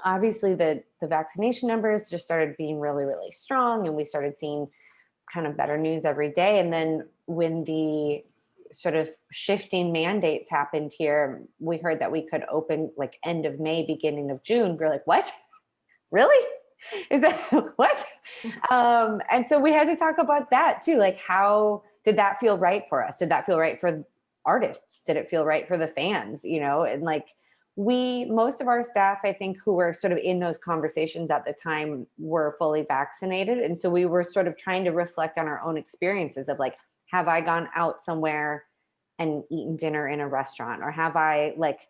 obviously the vaccination numbers just started being really, really strong, and we started seeing kind of better news every day. And then when the sort of shifting mandates happened here, we heard that we could open like end of May, beginning of June. We're like, what? Really? Is that what? And so we had to talk about that too. Like, how did that feel right for us? Did that feel right for artists? Did it feel right for the fans? And like most of our staff, I think, who were sort of in those conversations at the time were fully vaccinated. And so we were sort of trying to reflect on our own experiences of like, have I gone out somewhere and eaten dinner in a restaurant? Or have I like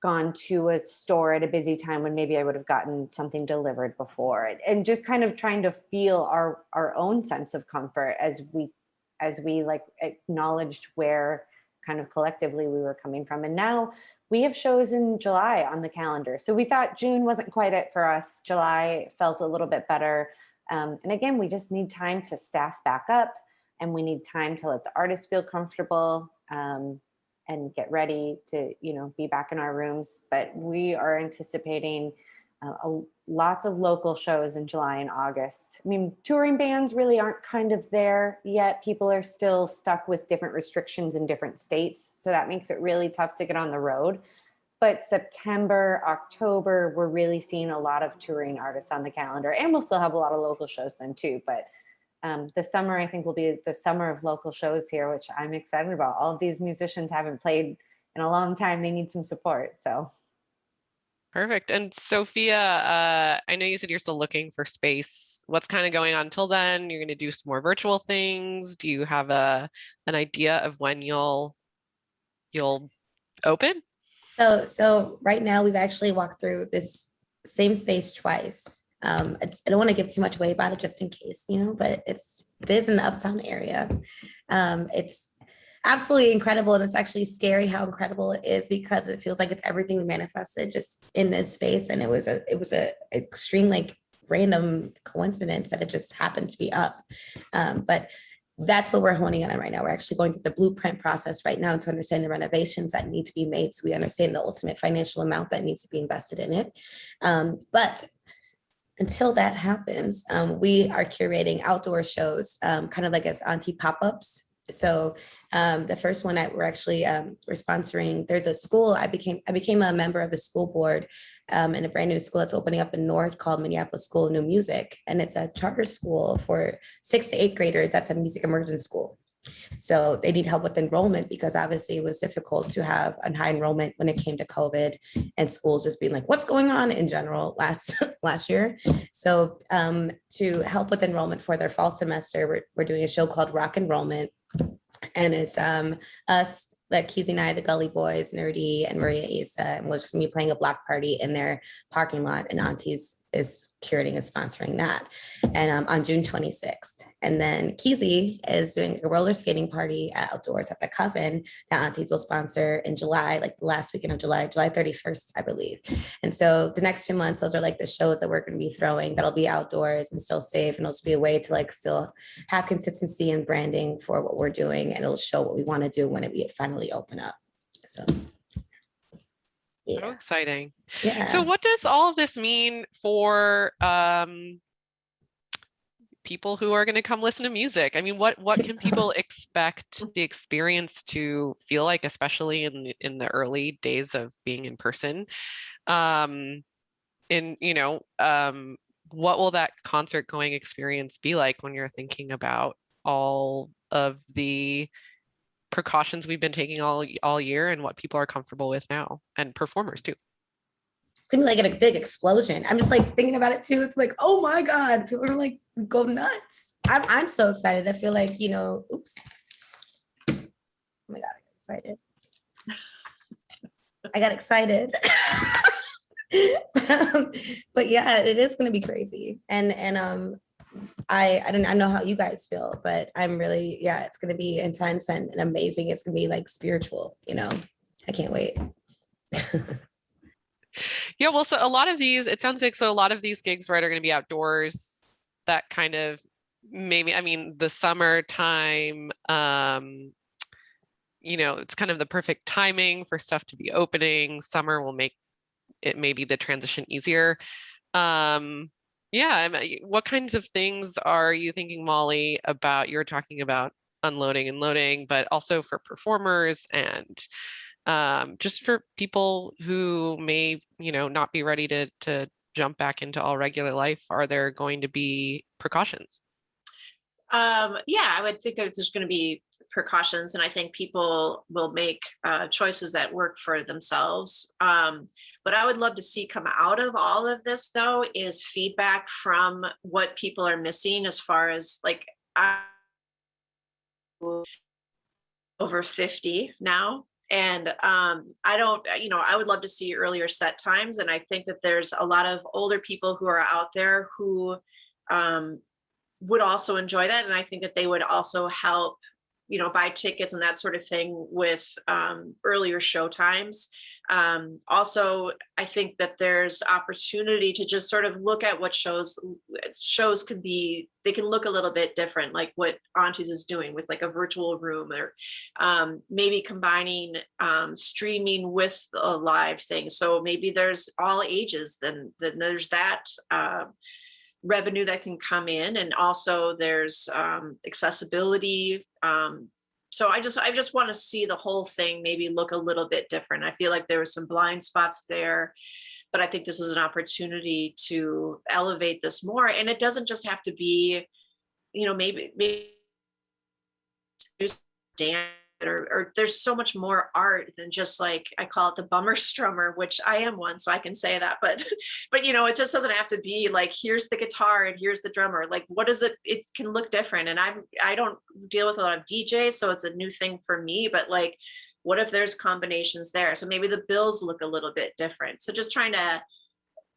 gone to a store at a busy time when maybe I would have gotten something delivered before? And just kind of trying to feel our own sense of comfort as we like acknowledged where kind of collectively we were coming from. And now we have shows in July on the calendar. So we thought June wasn't quite it for us. July felt a little bit better. And again, we just need time to staff back up, and we need time to let the artists feel comfortable and get ready to, be back in our rooms. But we are anticipating lots of local shows in July and August. I mean, touring bands really aren't kind of there yet. People are still stuck with different restrictions in different states. So that makes it really tough to get on the road. But September, October, we're really seeing a lot of touring artists on the calendar, and we'll still have a lot of local shows then too. But the summer, I think, will be the summer of local shows here, which I'm excited about. All of these musicians haven't played in a long time. They need some support. So. Perfect. And Sophia, I know you said you're still looking for space. What's kind of going on till then? You're going to do some more virtual things. Do you have an idea of when you'll open? So right now we've actually walked through this same space twice. I don't want to give too much away about it just in case, but it is in the Uptown area. It's absolutely incredible, and it's actually scary how incredible it is, because it feels like it's everything we manifested just in this space. And it was a extreme, like, random coincidence that it just happened to be up. But that's what we're honing on right now. We're actually going through the blueprint process right now to understand the renovations that need to be made, so we understand the ultimate financial amount that needs to be invested in it. But until that happens, we are curating outdoor shows, kind of like as auntie pop-ups. So the first one that we're actually we're sponsoring, there's a school. I became a member of the school board in a brand new school that's opening up in North called Minneapolis School of New Music. And it's a charter school for 6th to 8th graders. That's a music immersion school. So they need help with enrollment because obviously it was difficult to have a high enrollment when it came to COVID and schools just being like, what's going on in general last year. So to help with enrollment for their fall semester, we're doing a show called Rock Enrollment. And it's us, like Keezy and I, the Gully Boys, Nerdy, and Maria Isa, and we'll just be playing a block party in their parking lot, and Aunties is curating and sponsoring that, and on June 26th. And then Keezy is doing a roller skating party outdoors at the Coven that Aunties will sponsor in July, like the last weekend of July 31st, I believe. And so the next 2 months, those are like the shows that we're going to be throwing that'll be outdoors and still safe, and it'll just be a way to like still have consistency and branding for what we're doing, and it'll show what we want to do when we finally open up. So So yeah. exciting. Yeah. So what does all of this mean for people who are going to come listen to music? I mean, what can people expect the experience to feel like, especially in the early days of being in person? What will that concert going experience be like when you're thinking about all of the precautions we've been taking all year and what people are comfortable with now, and performers too? It's gonna be like a big explosion. I'm just like thinking about it too. It's like, oh my God, people are like go nuts. I'm so excited. I feel like, oops. Oh my God, I got excited. I got excited. But yeah, it is gonna be crazy. And I don't know how you guys feel, but I'm really, it's gonna be intense and amazing. It's gonna be like spiritual, I can't wait. Yeah, well, so a lot of these, it sounds like, so a lot of these gigs, right, are going to be outdoors. That kind of maybe, I mean, the summertime, it's kind of the perfect timing for stuff to be opening. Summer will make it maybe the transition easier. What kinds of things are you thinking, Molly, about? You're talking about unloading and loading, but also for performers and just for people who may, not be ready to jump back into all regular life. Are there going to be precautions? I would think that there's going to be precautions, and I think people will make choices that work for themselves. What I would love to see come out of all of this, though, is feedback from what people are missing as far as like over 50 now. And I would love to see earlier set times. And I think that there's a lot of older people who are out there who would also enjoy that. And I think that they would also help, buy tickets and that sort of thing with earlier show times. Also, I think that there's opportunity to just sort of look at what shows can be. They can look a little bit different, like what Aunties is doing with like a virtual room, or maybe combining streaming with a live thing. So maybe there's all ages. Then there's that revenue that can come in, and also there's accessibility. So I just want to see the whole thing maybe look a little bit different. I feel like there were some blind spots there, but I think this is an opportunity to elevate this more. And it doesn't just have to be, maybe dance, or there's so much more art than just like, I call it the bummer strummer, which I am one, so I can say that, but it just doesn't have to be like, here's the guitar and here's the drummer. Like, what is it? It can look different. And I don't deal with a lot of DJs, so it's a new thing for me, but like, what if there's combinations there? So maybe the bills look a little bit different. So just trying to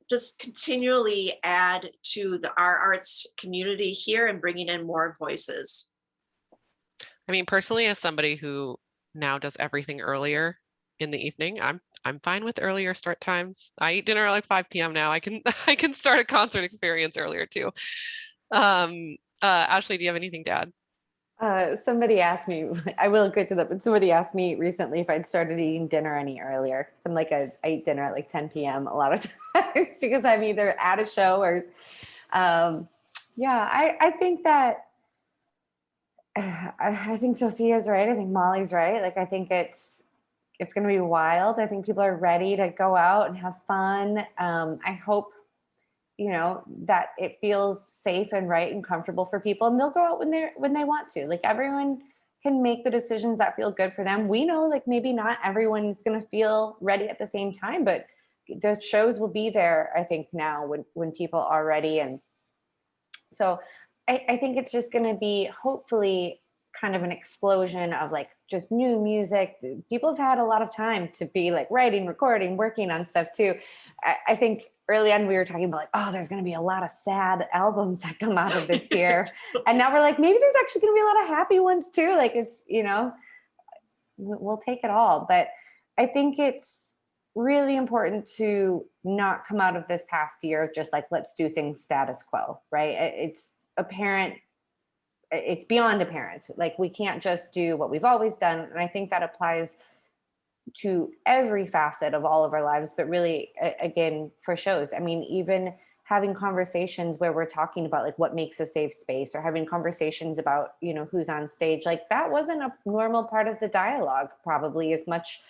just continually add to our arts community here and bringing in more voices. I mean, personally, as somebody who now does everything earlier in the evening, I'm fine with earlier start times. I eat dinner at like 5 p.m. now. I can start a concert experience earlier too. Ashley, do you have anything to add? Somebody asked me, I will get to that, but somebody asked me recently if I'd started eating dinner any earlier. I'm like, I eat dinner at like 10 p.m. a lot of times because I'm either at a show or, I think that, I think Sophia's right. I think Molly's right. Like, I think it's going to be wild. I think people are ready to go out and have fun. I hope, that it feels safe and right and comfortable for people, and they'll go out when they want to. Like, everyone can make the decisions that feel good for them. We know like maybe not everyone's going to feel ready at the same time, but the shows will be there, I think, now when people are ready. And so I think it's just going to be hopefully kind of an explosion of like just new music. People have had a lot of time to be like writing, recording, working on stuff too. I think early on we were talking about like, oh, there's going to be a lot of sad albums that come out of this year. And now we're like, maybe there's actually going to be a lot of happy ones too. Like it's, you know, we'll take it all. But I think it's really important to not come out of this past year of just like, let's do things status quo, right? It's apparent, it's beyond apparent. Like we can't just do what we've always done. And I think that applies to every facet of all of our lives, but really, again, for shows. I mean, even having conversations where we're talking about like what makes a safe space, or having conversations about, you know, who's on stage, like that wasn't a normal part of the dialogue probably as much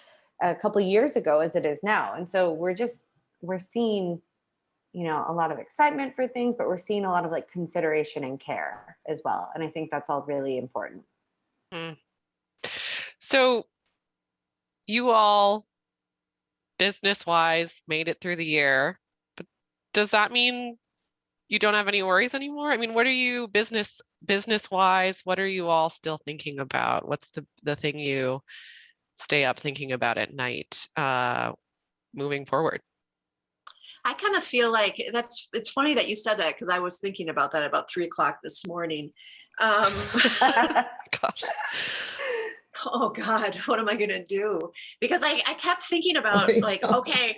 a couple of years ago as it is now. And so we're seeing, you know, a lot of excitement for things, but we're seeing a lot of like consideration and care as well. And I think that's all really important. So you all, business-wise, made it through the year, but does that mean you don't have any worries anymore? I mean, what are you business-wise, what are you all still thinking about? What's the thing you stay up thinking about at night moving forward? I kind of feel like it's funny that you said that, because I was thinking about that about 3:00 this morning. Gosh. Oh God, what am I going to do? Because I kept thinking about like, okay,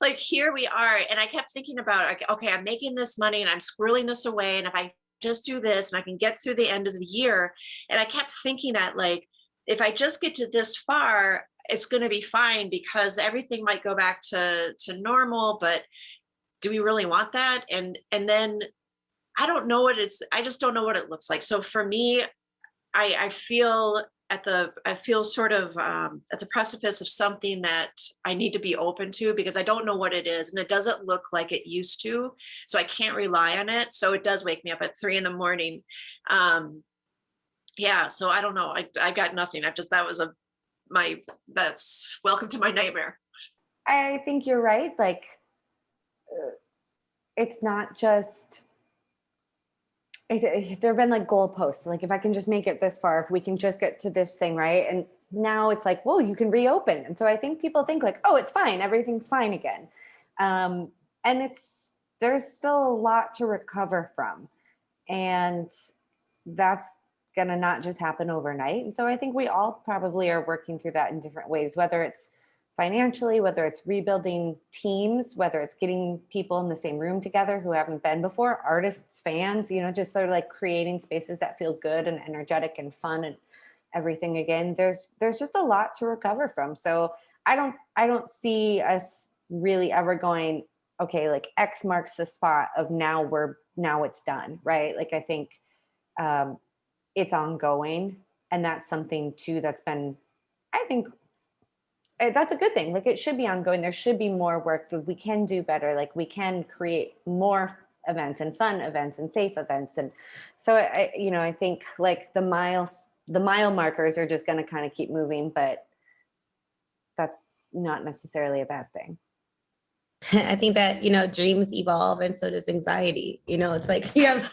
like here we are. And I kept thinking about, okay, I'm making this money and I'm squirreling this away. And if I just do this and I can get through the end of the year. And I kept thinking that like, if I just get to this far, it's going to be fine, because everything might go back to normal, but do we really want that? And then I don't know what I just don't know what it looks like. So for me, I feel sort of at the precipice of something that I need to be open to, because I don't know what it is, and it doesn't look like it used to. So I can't rely on it. So it does wake me up at 3 a.m. Yeah. So I don't know. I got nothing. That's welcome to my nightmare. I think you're right. Like, it's not just, there have been like goalposts. Like if I can just make it this far, if we can just get to this thing, right? And now it's like, whoa, you can reopen. And so I think people think like, oh, it's fine. Everything's fine again. And there's still a lot to recover from. And that's going to not just happen overnight. And so I think we all probably are working through that in different ways, whether it's financially, whether it's rebuilding teams, whether it's getting people in the same room together who haven't been before, artists, fans, you know, just sort of like creating spaces that feel good and energetic and fun and everything again. There's just a lot to recover from. So I don't see us really ever going, okay, like X marks the spot of now it's done, right? Like I think it's ongoing, and that's something too that's been, I think, that's a good thing. Like it should be ongoing. There should be more work that we can do better. Like we can create more events and fun events and safe events. And so I think like the mile markers are just going to kind of keep moving, but that's not necessarily a bad thing. I think that, you know, dreams evolve and so does anxiety. You know, it's like you have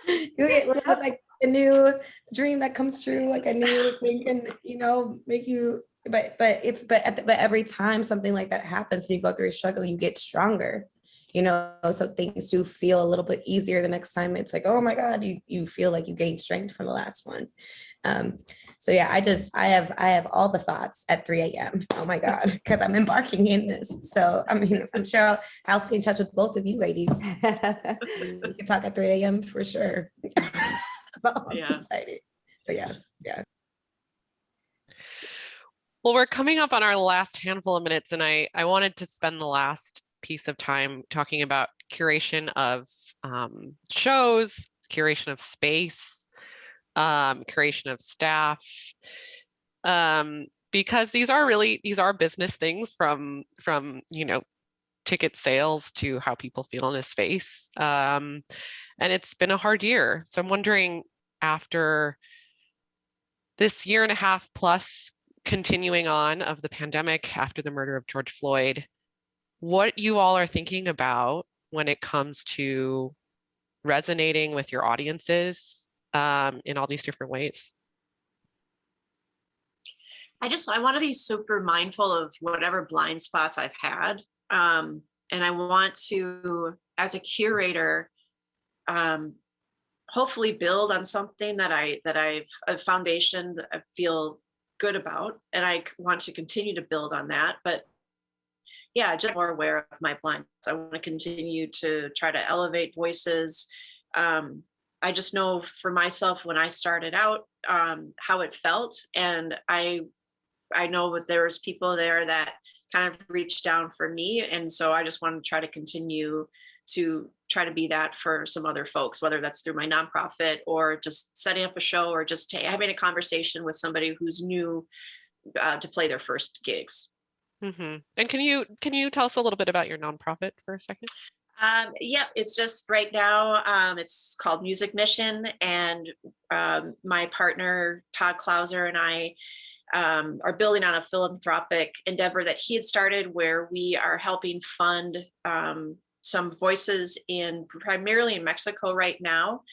you get like a new dream that comes true, like a new thing can, you know, make you, but every time something like that happens and you go through a struggle, you get stronger, you know, so things do feel a little bit easier the next time. It's like, oh my God, you feel like you gained strength from the last one. So yeah, I have all the thoughts at 3 a.m. Oh my God, because I'm embarking in this. So I mean, I'm sure I'll stay in touch with both of you ladies. We can talk at 3 a.m. for sure. Yeah. Excited. But yes, yeah. Well, we're coming up on our last handful of minutes, and I wanted to spend the last piece of time talking about curation of shows, curation of space, curation of staff, because these are business things from you know, ticket sales to how people feel in a space, and it's been a hard year. So I'm wondering, after this year and a half plus continuing on of the pandemic after the murder of George Floyd, what you all are thinking about when it comes to resonating with your audiences in all these different ways. I want to be super mindful of whatever blind spots I've had. And I want to, as a curator, hopefully build on something that I've a foundation that I feel good about. And I want to continue to build on that. But yeah, just more aware of my blind spots. I want to continue to try to elevate voices. I just know for myself when I started out, how it felt. And I know that there was people there that kind of reached down for me. And so I just want to try to continue to try to be that for some other folks, whether that's through my nonprofit or just setting up a show or just having a conversation with somebody who's new to play their first gigs. Mm-hmm. And can you tell us a little bit about your nonprofit for a second? Yeah, it's just right now, it's called Music Mission, and my partner Todd Klauser and I are building on a philanthropic endeavor that he had started, where we are helping fund some voices primarily in Mexico right now,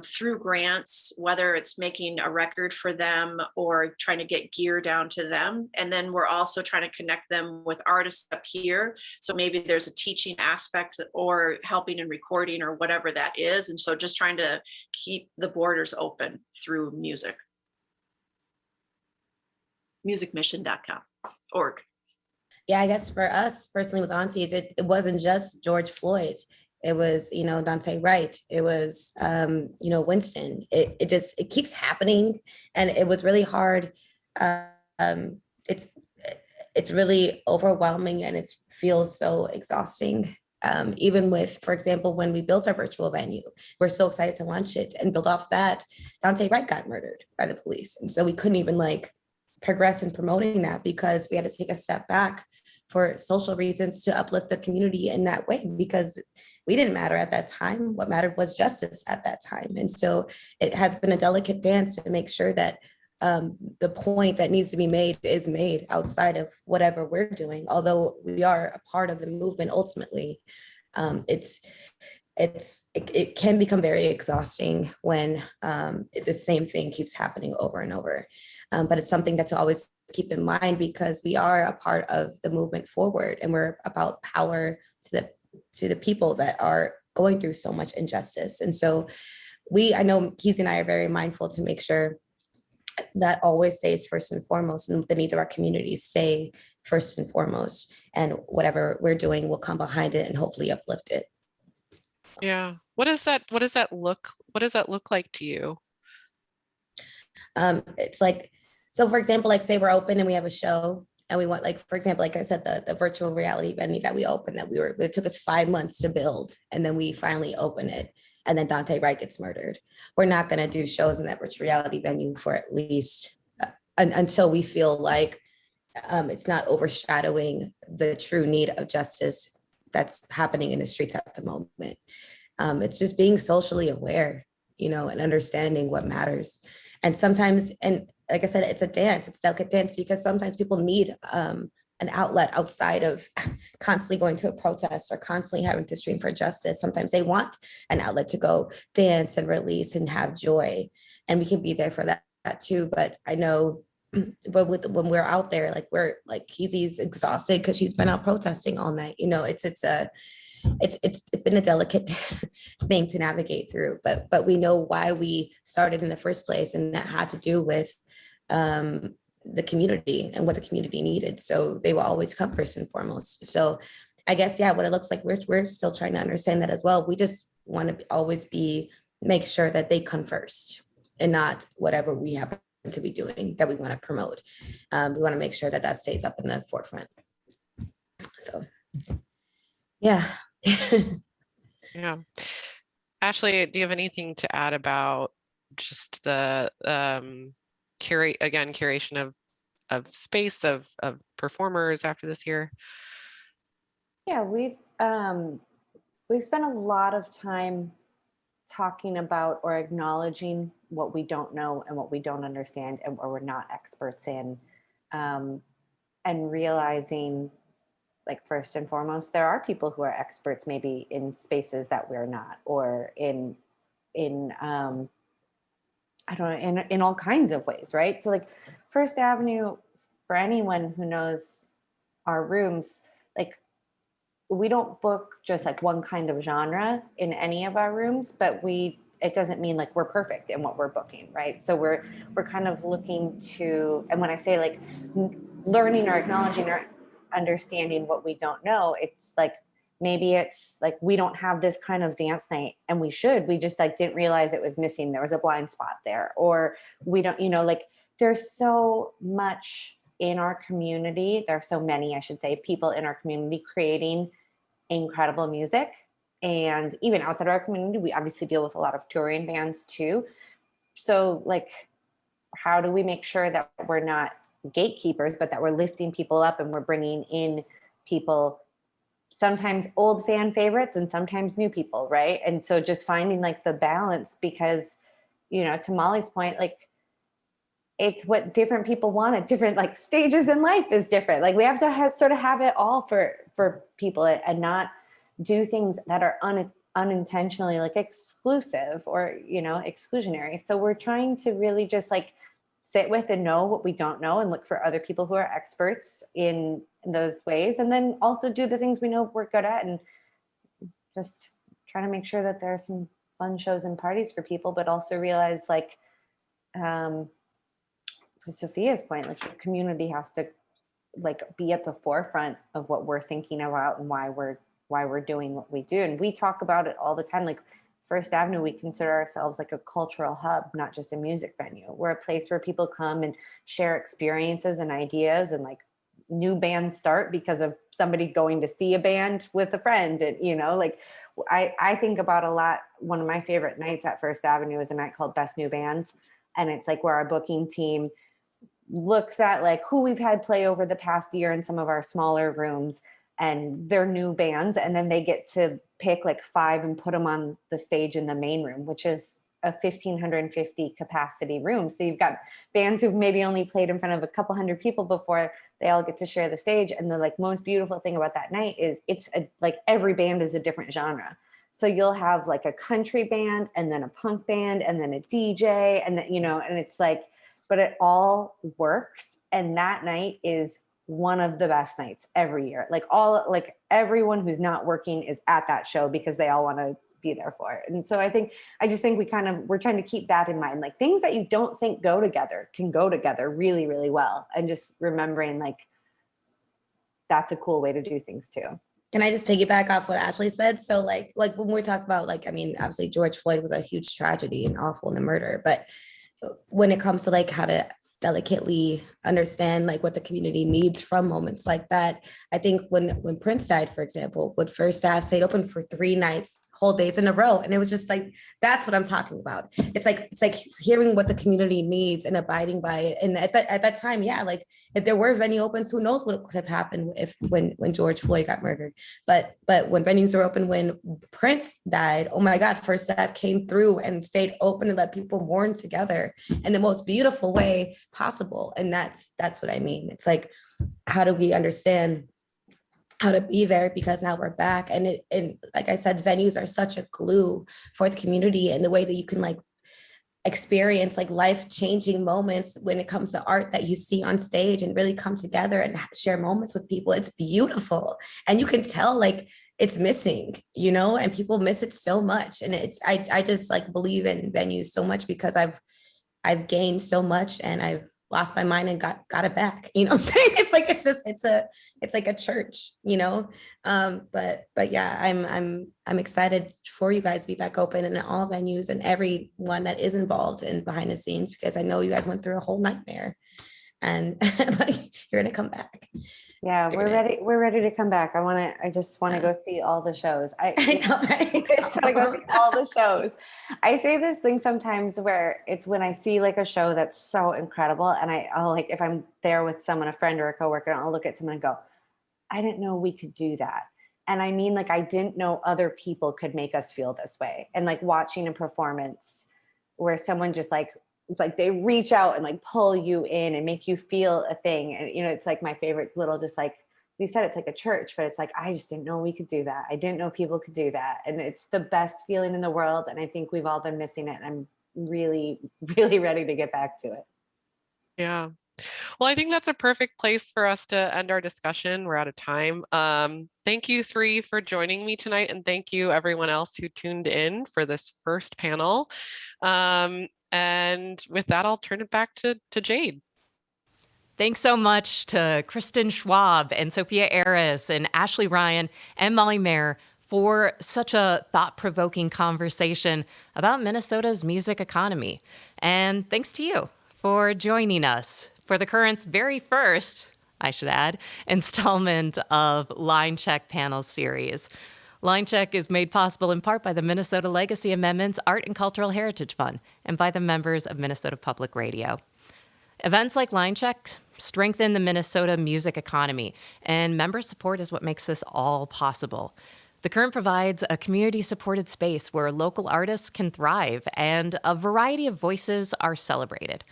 through grants, whether it's making a record for them or trying to get gear down to them. And then we're also trying to connect them with artists up here. So maybe there's a teaching aspect or helping in recording or whatever that is. And so just trying to keep the borders open through music. musicmission.org. Yeah, I guess for us personally with aunties, it wasn't just George Floyd. It was, Dante Wright. It was, Winston. It keeps happening, and it was really hard. It's really overwhelming, and it feels so exhausting. Even with, for example, when we built our virtual venue, we're so excited to launch it and build off that. Dante Wright got murdered by the police, and so we couldn't even progress in promoting that because we had to take a step back for social reasons to uplift the community in that way, because we didn't matter at that time. What mattered was justice at that time. And so it has been a delicate dance to make sure that the point that needs to be made is made outside of whatever we're doing. Although we are a part of the movement, ultimately, it can become very exhausting when the same thing keeps happening over and over. But it's something that to always keep in mind, because we are a part of the movement forward, and we're about power to the people that are going through so much injustice. And so I know Keezy and I are very mindful to make sure that always stays first and foremost, and the needs of our community stay first and foremost. And whatever we're doing will come behind it and hopefully uplift it. Yeah. What does that look like to you? It's so for example, say we're open and we have a show and we want, for example, like I said, the virtual reality venue that we opened, it took us 5 months to build, and then we finally open it. And then Dante Wright gets murdered. We're not going to do shows in that virtual reality venue for at least until we feel like it's not overshadowing the true need of justice that's happening in the streets at the moment. It's just being socially aware, and understanding what matters. And sometimes, and like I said, it's a dance, it's a delicate dance, because sometimes people need an outlet outside of constantly going to a protest or constantly having to stream for justice. Sometimes they want an outlet to go dance and release and have joy. And we can be there for that too. But I know, but when we're out there, we're Keezy's exhausted because she's been out protesting all night. It's been a delicate thing to navigate through, but we know why we started in the first place, and that had to do with the community and what the community needed. So they will always come first and foremost. So I guess, what it looks like, we're still trying to understand that as well. We just want to always make sure that they come first and not whatever we happen to be doing that we want to promote. We want to make sure that stays up in the forefront. So, yeah. Yeah. Ashley, do you have anything to add about just the curation of space of performers after this year? Yeah, we've spent a lot of time talking about or acknowledging what we don't know and what we don't understand and what we're not experts in, and realizing, like, first and foremost, there are people who are experts maybe in spaces that we're not, or in I don't know, in all kinds of ways, right? So like First Avenue, for anyone who knows our rooms, like, we don't book just like one kind of genre in any of our rooms, but it doesn't mean like we're perfect in what we're booking, right? So we're kind of looking to, and when I say like learning or acknowledging or understanding what we don't know, it's like, maybe it's like we don't have this kind of dance night and we just like didn't realize it was missing. There was a blind spot there, or we don't, like, there's so much in our community. There are so many, I should say, people in our community creating incredible music. And even outside of our community, we obviously deal with a lot of touring bands too. So like, how do we make sure that we're not gatekeepers, but that we're lifting people up and we're bringing in people, sometimes old fan favorites and sometimes new people, right? And so just finding like the balance, because, to Molly's point, like, it's what different people want at different like stages in life is different. Like, we have to sort of have it all for people, and not do things that are unintentionally like exclusive or, exclusionary. So we're trying to really just like sit with and know what we don't know and look for other people who are experts in those ways. And then also do the things we know we're good at, and just trying to make sure that there are some fun shows and parties for people, but also realize, like, to Sophia's point, like, the community has to like be at the forefront of what we're thinking about and why we're doing what we do. And we talk about it all the time. Like, First Avenue, we consider ourselves like a cultural hub, not just a music venue. We're a place where people come and share experiences and ideas, and like new bands start because of somebody going to see a band with a friend. And, like, I think about a lot. One of my favorite nights at First Avenue is a night called Best New Bands. And it's like where our booking team looks at like who we've had play over the past year in some of our smaller rooms and their new bands. And then they get to pick like 5 and put them on the stage in the main room, which is a 1,550 capacity room. So you've got bands who've maybe only played in front of a couple hundred people before, they all get to share the stage. And the like most beautiful thing about that night is like every band is a different genre. So you'll have like a country band, and then a punk band, and then a DJ, and then, and it's like, but it all works. And that night is one of the best nights every year. Like everyone who's not working is at that show because they all want to be there for it. And so I just think we're trying to keep that in mind. Like, things that you don't think go together can go together really, really well. And just remembering like, that's a cool way to do things too. Can I just piggyback off what Ashley said? So like when we talk about, like, I mean, obviously George Floyd was a huge tragedy and awful, and a murder, but when it comes to like how to delicately understand like what the community needs from moments like that, I think when Prince died, for example, would First Ave stayed open for 3 nights, whole days in a row. And it was just like, that's what I'm talking about. It's like hearing what the community needs and abiding by it. And at that time, yeah, like if there were venue opens, who knows what could have happened when George Floyd got murdered. But when venues were open, when Prince died, oh my God, First Ave came through and stayed open and let people mourn together in the most beautiful way possible. And that's what I mean. It's like, how do we understand how to be there, because now we're back. And like I said, venues are such a glue for the community, and the way that you can like experience like life-changing moments when it comes to art that you see on stage and really come together and share moments with people. It's beautiful. And you can tell like it's missing, and people miss it so much. And I just like believe in venues so much because I've gained so much, and I've lost my mind and got it back. You know what I'm saying? It's like, it's like a church, but yeah, I'm excited for you guys to be back open in all venues and everyone that is involved in behind the scenes, because I know you guys went through a whole nightmare, and like, you're going to come back. Yeah, we're ready to come back. I just want to go see all the shows. I know, right? I just want to go see all the shows. I say this thing sometimes where it's when I see like a show that's so incredible, and I'll like, if I'm there with someone, a friend or a coworker, I'll look at someone and go, I didn't know we could do that. And I mean, like, I didn't know other people could make us feel this way. And like watching a performance where someone just like, it's like they reach out and like pull you in and make you feel a thing. And, you know, it's like my favorite little, just like you said, it's like a church, but it's like, I just didn't know we could do that. I didn't know people could do that. And it's the best feeling in the world. And I think we've all been missing it. And I'm really, really ready to get back to it. Yeah. Well, I think that's a perfect place for us to end our discussion. We're out of time. Thank you three for joining me tonight. And thank you everyone else who tuned in for this first panel. And with that, I'll turn it back to Jade. Thanks so much to Kristen Schwab and Sophia Aris and Ashley Ryan and Molly Mayer for such a thought-provoking conversation about Minnesota's music economy. And thanks to you for joining us for the Current's very first, I should add, installment of Line Check Panel Series. Line Check is made possible in part by the Minnesota Legacy Amendments Art and Cultural Heritage Fund and by the members of Minnesota Public Radio. Events like Line Check strengthen the Minnesota music economy, and member support is what makes this all possible. The Current provides a community-supported space where local artists can thrive and a variety of voices are celebrated.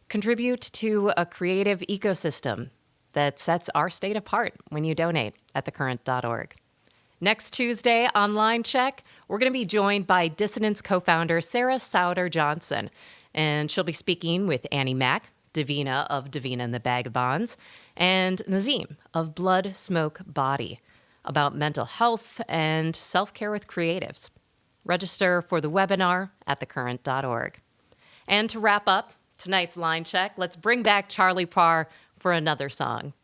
Contribute to a creative ecosystem that sets our state apart when you donate at thecurrent.org. Next Tuesday on Line Check, we're going to be joined by Dissonance co-founder Sarah Souter Johnson, and she'll be speaking with Annie Mack, Davina of Davina and the Vagabonds, and Nazim of Blood, Smoke, Body about mental health and self-care with creatives. Register for the webinar at thecurrent.org. And to wrap up tonight's Line Check, let's bring back Charlie Parr for another song.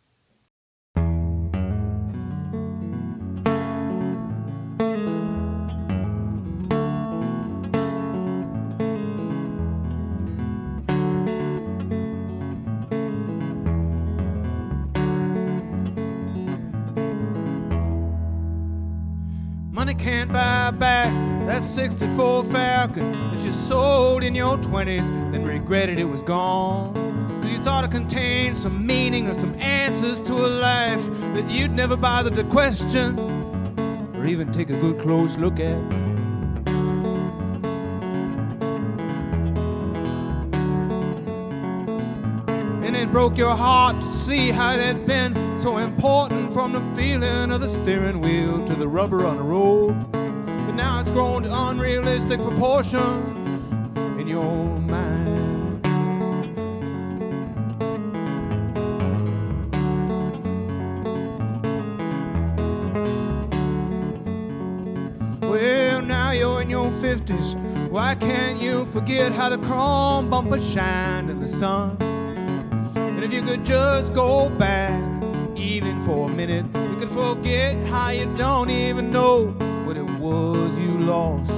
Money can't buy back that 64 Falcon that you sold in your 20s, then regretted it was gone. Cause you thought it contained some meaning or some answers to a life that you'd never bothered to question or even take a good close look at. And it broke your heart to see how it had been so important, from the feeling of the steering wheel to the rubber on the road. But now it's grown to unrealistic proportions in your mind. Well, now you're in your 50s. Why can't you forget how the chrome bumper shined in the sun? And if you could just go back, even for a minute, you could forget how you don't even know what it was you lost.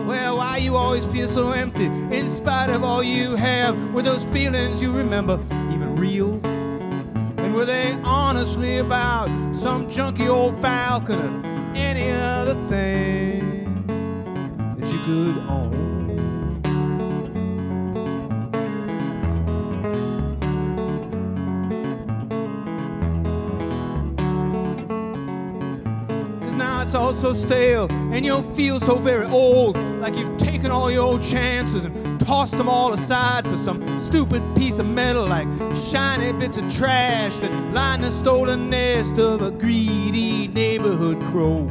Well, why you always feel so empty in spite of all you have? Were those feelings you remember even real? And were they honestly about some junky old Falcon or any other thing you could own? Cause now it's all so stale and you'll feel so very old, like you've taken all your old chances and tossed them all aside for some stupid piece of metal, like shiny bits of trash that line the stolen nest of a greedy neighborhood crow.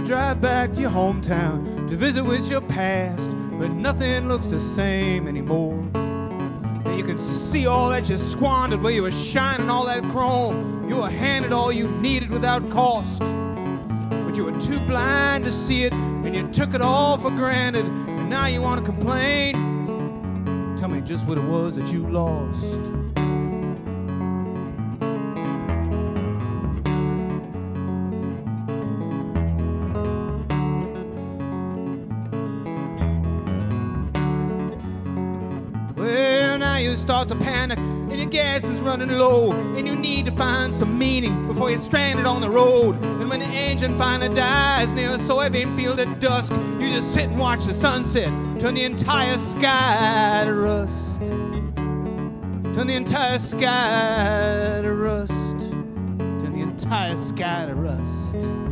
Drive back to your hometown to visit with your past, but nothing looks the same anymore. And you can see all that you squandered where you were shining all that chrome. You were handed all you needed without cost, but you were too blind to see it, and you took it all for granted. And now you want to complain? Tell me just what it was that you lost. now you start to panic, and your gas is running low, and you need to find some meaning before you're stranded on the road. And when the engine finally dies near a soybean field at dusk, you just sit and watch the sunset turn the entire sky to rust. Turn the entire sky to rust. Turn the entire sky to rust.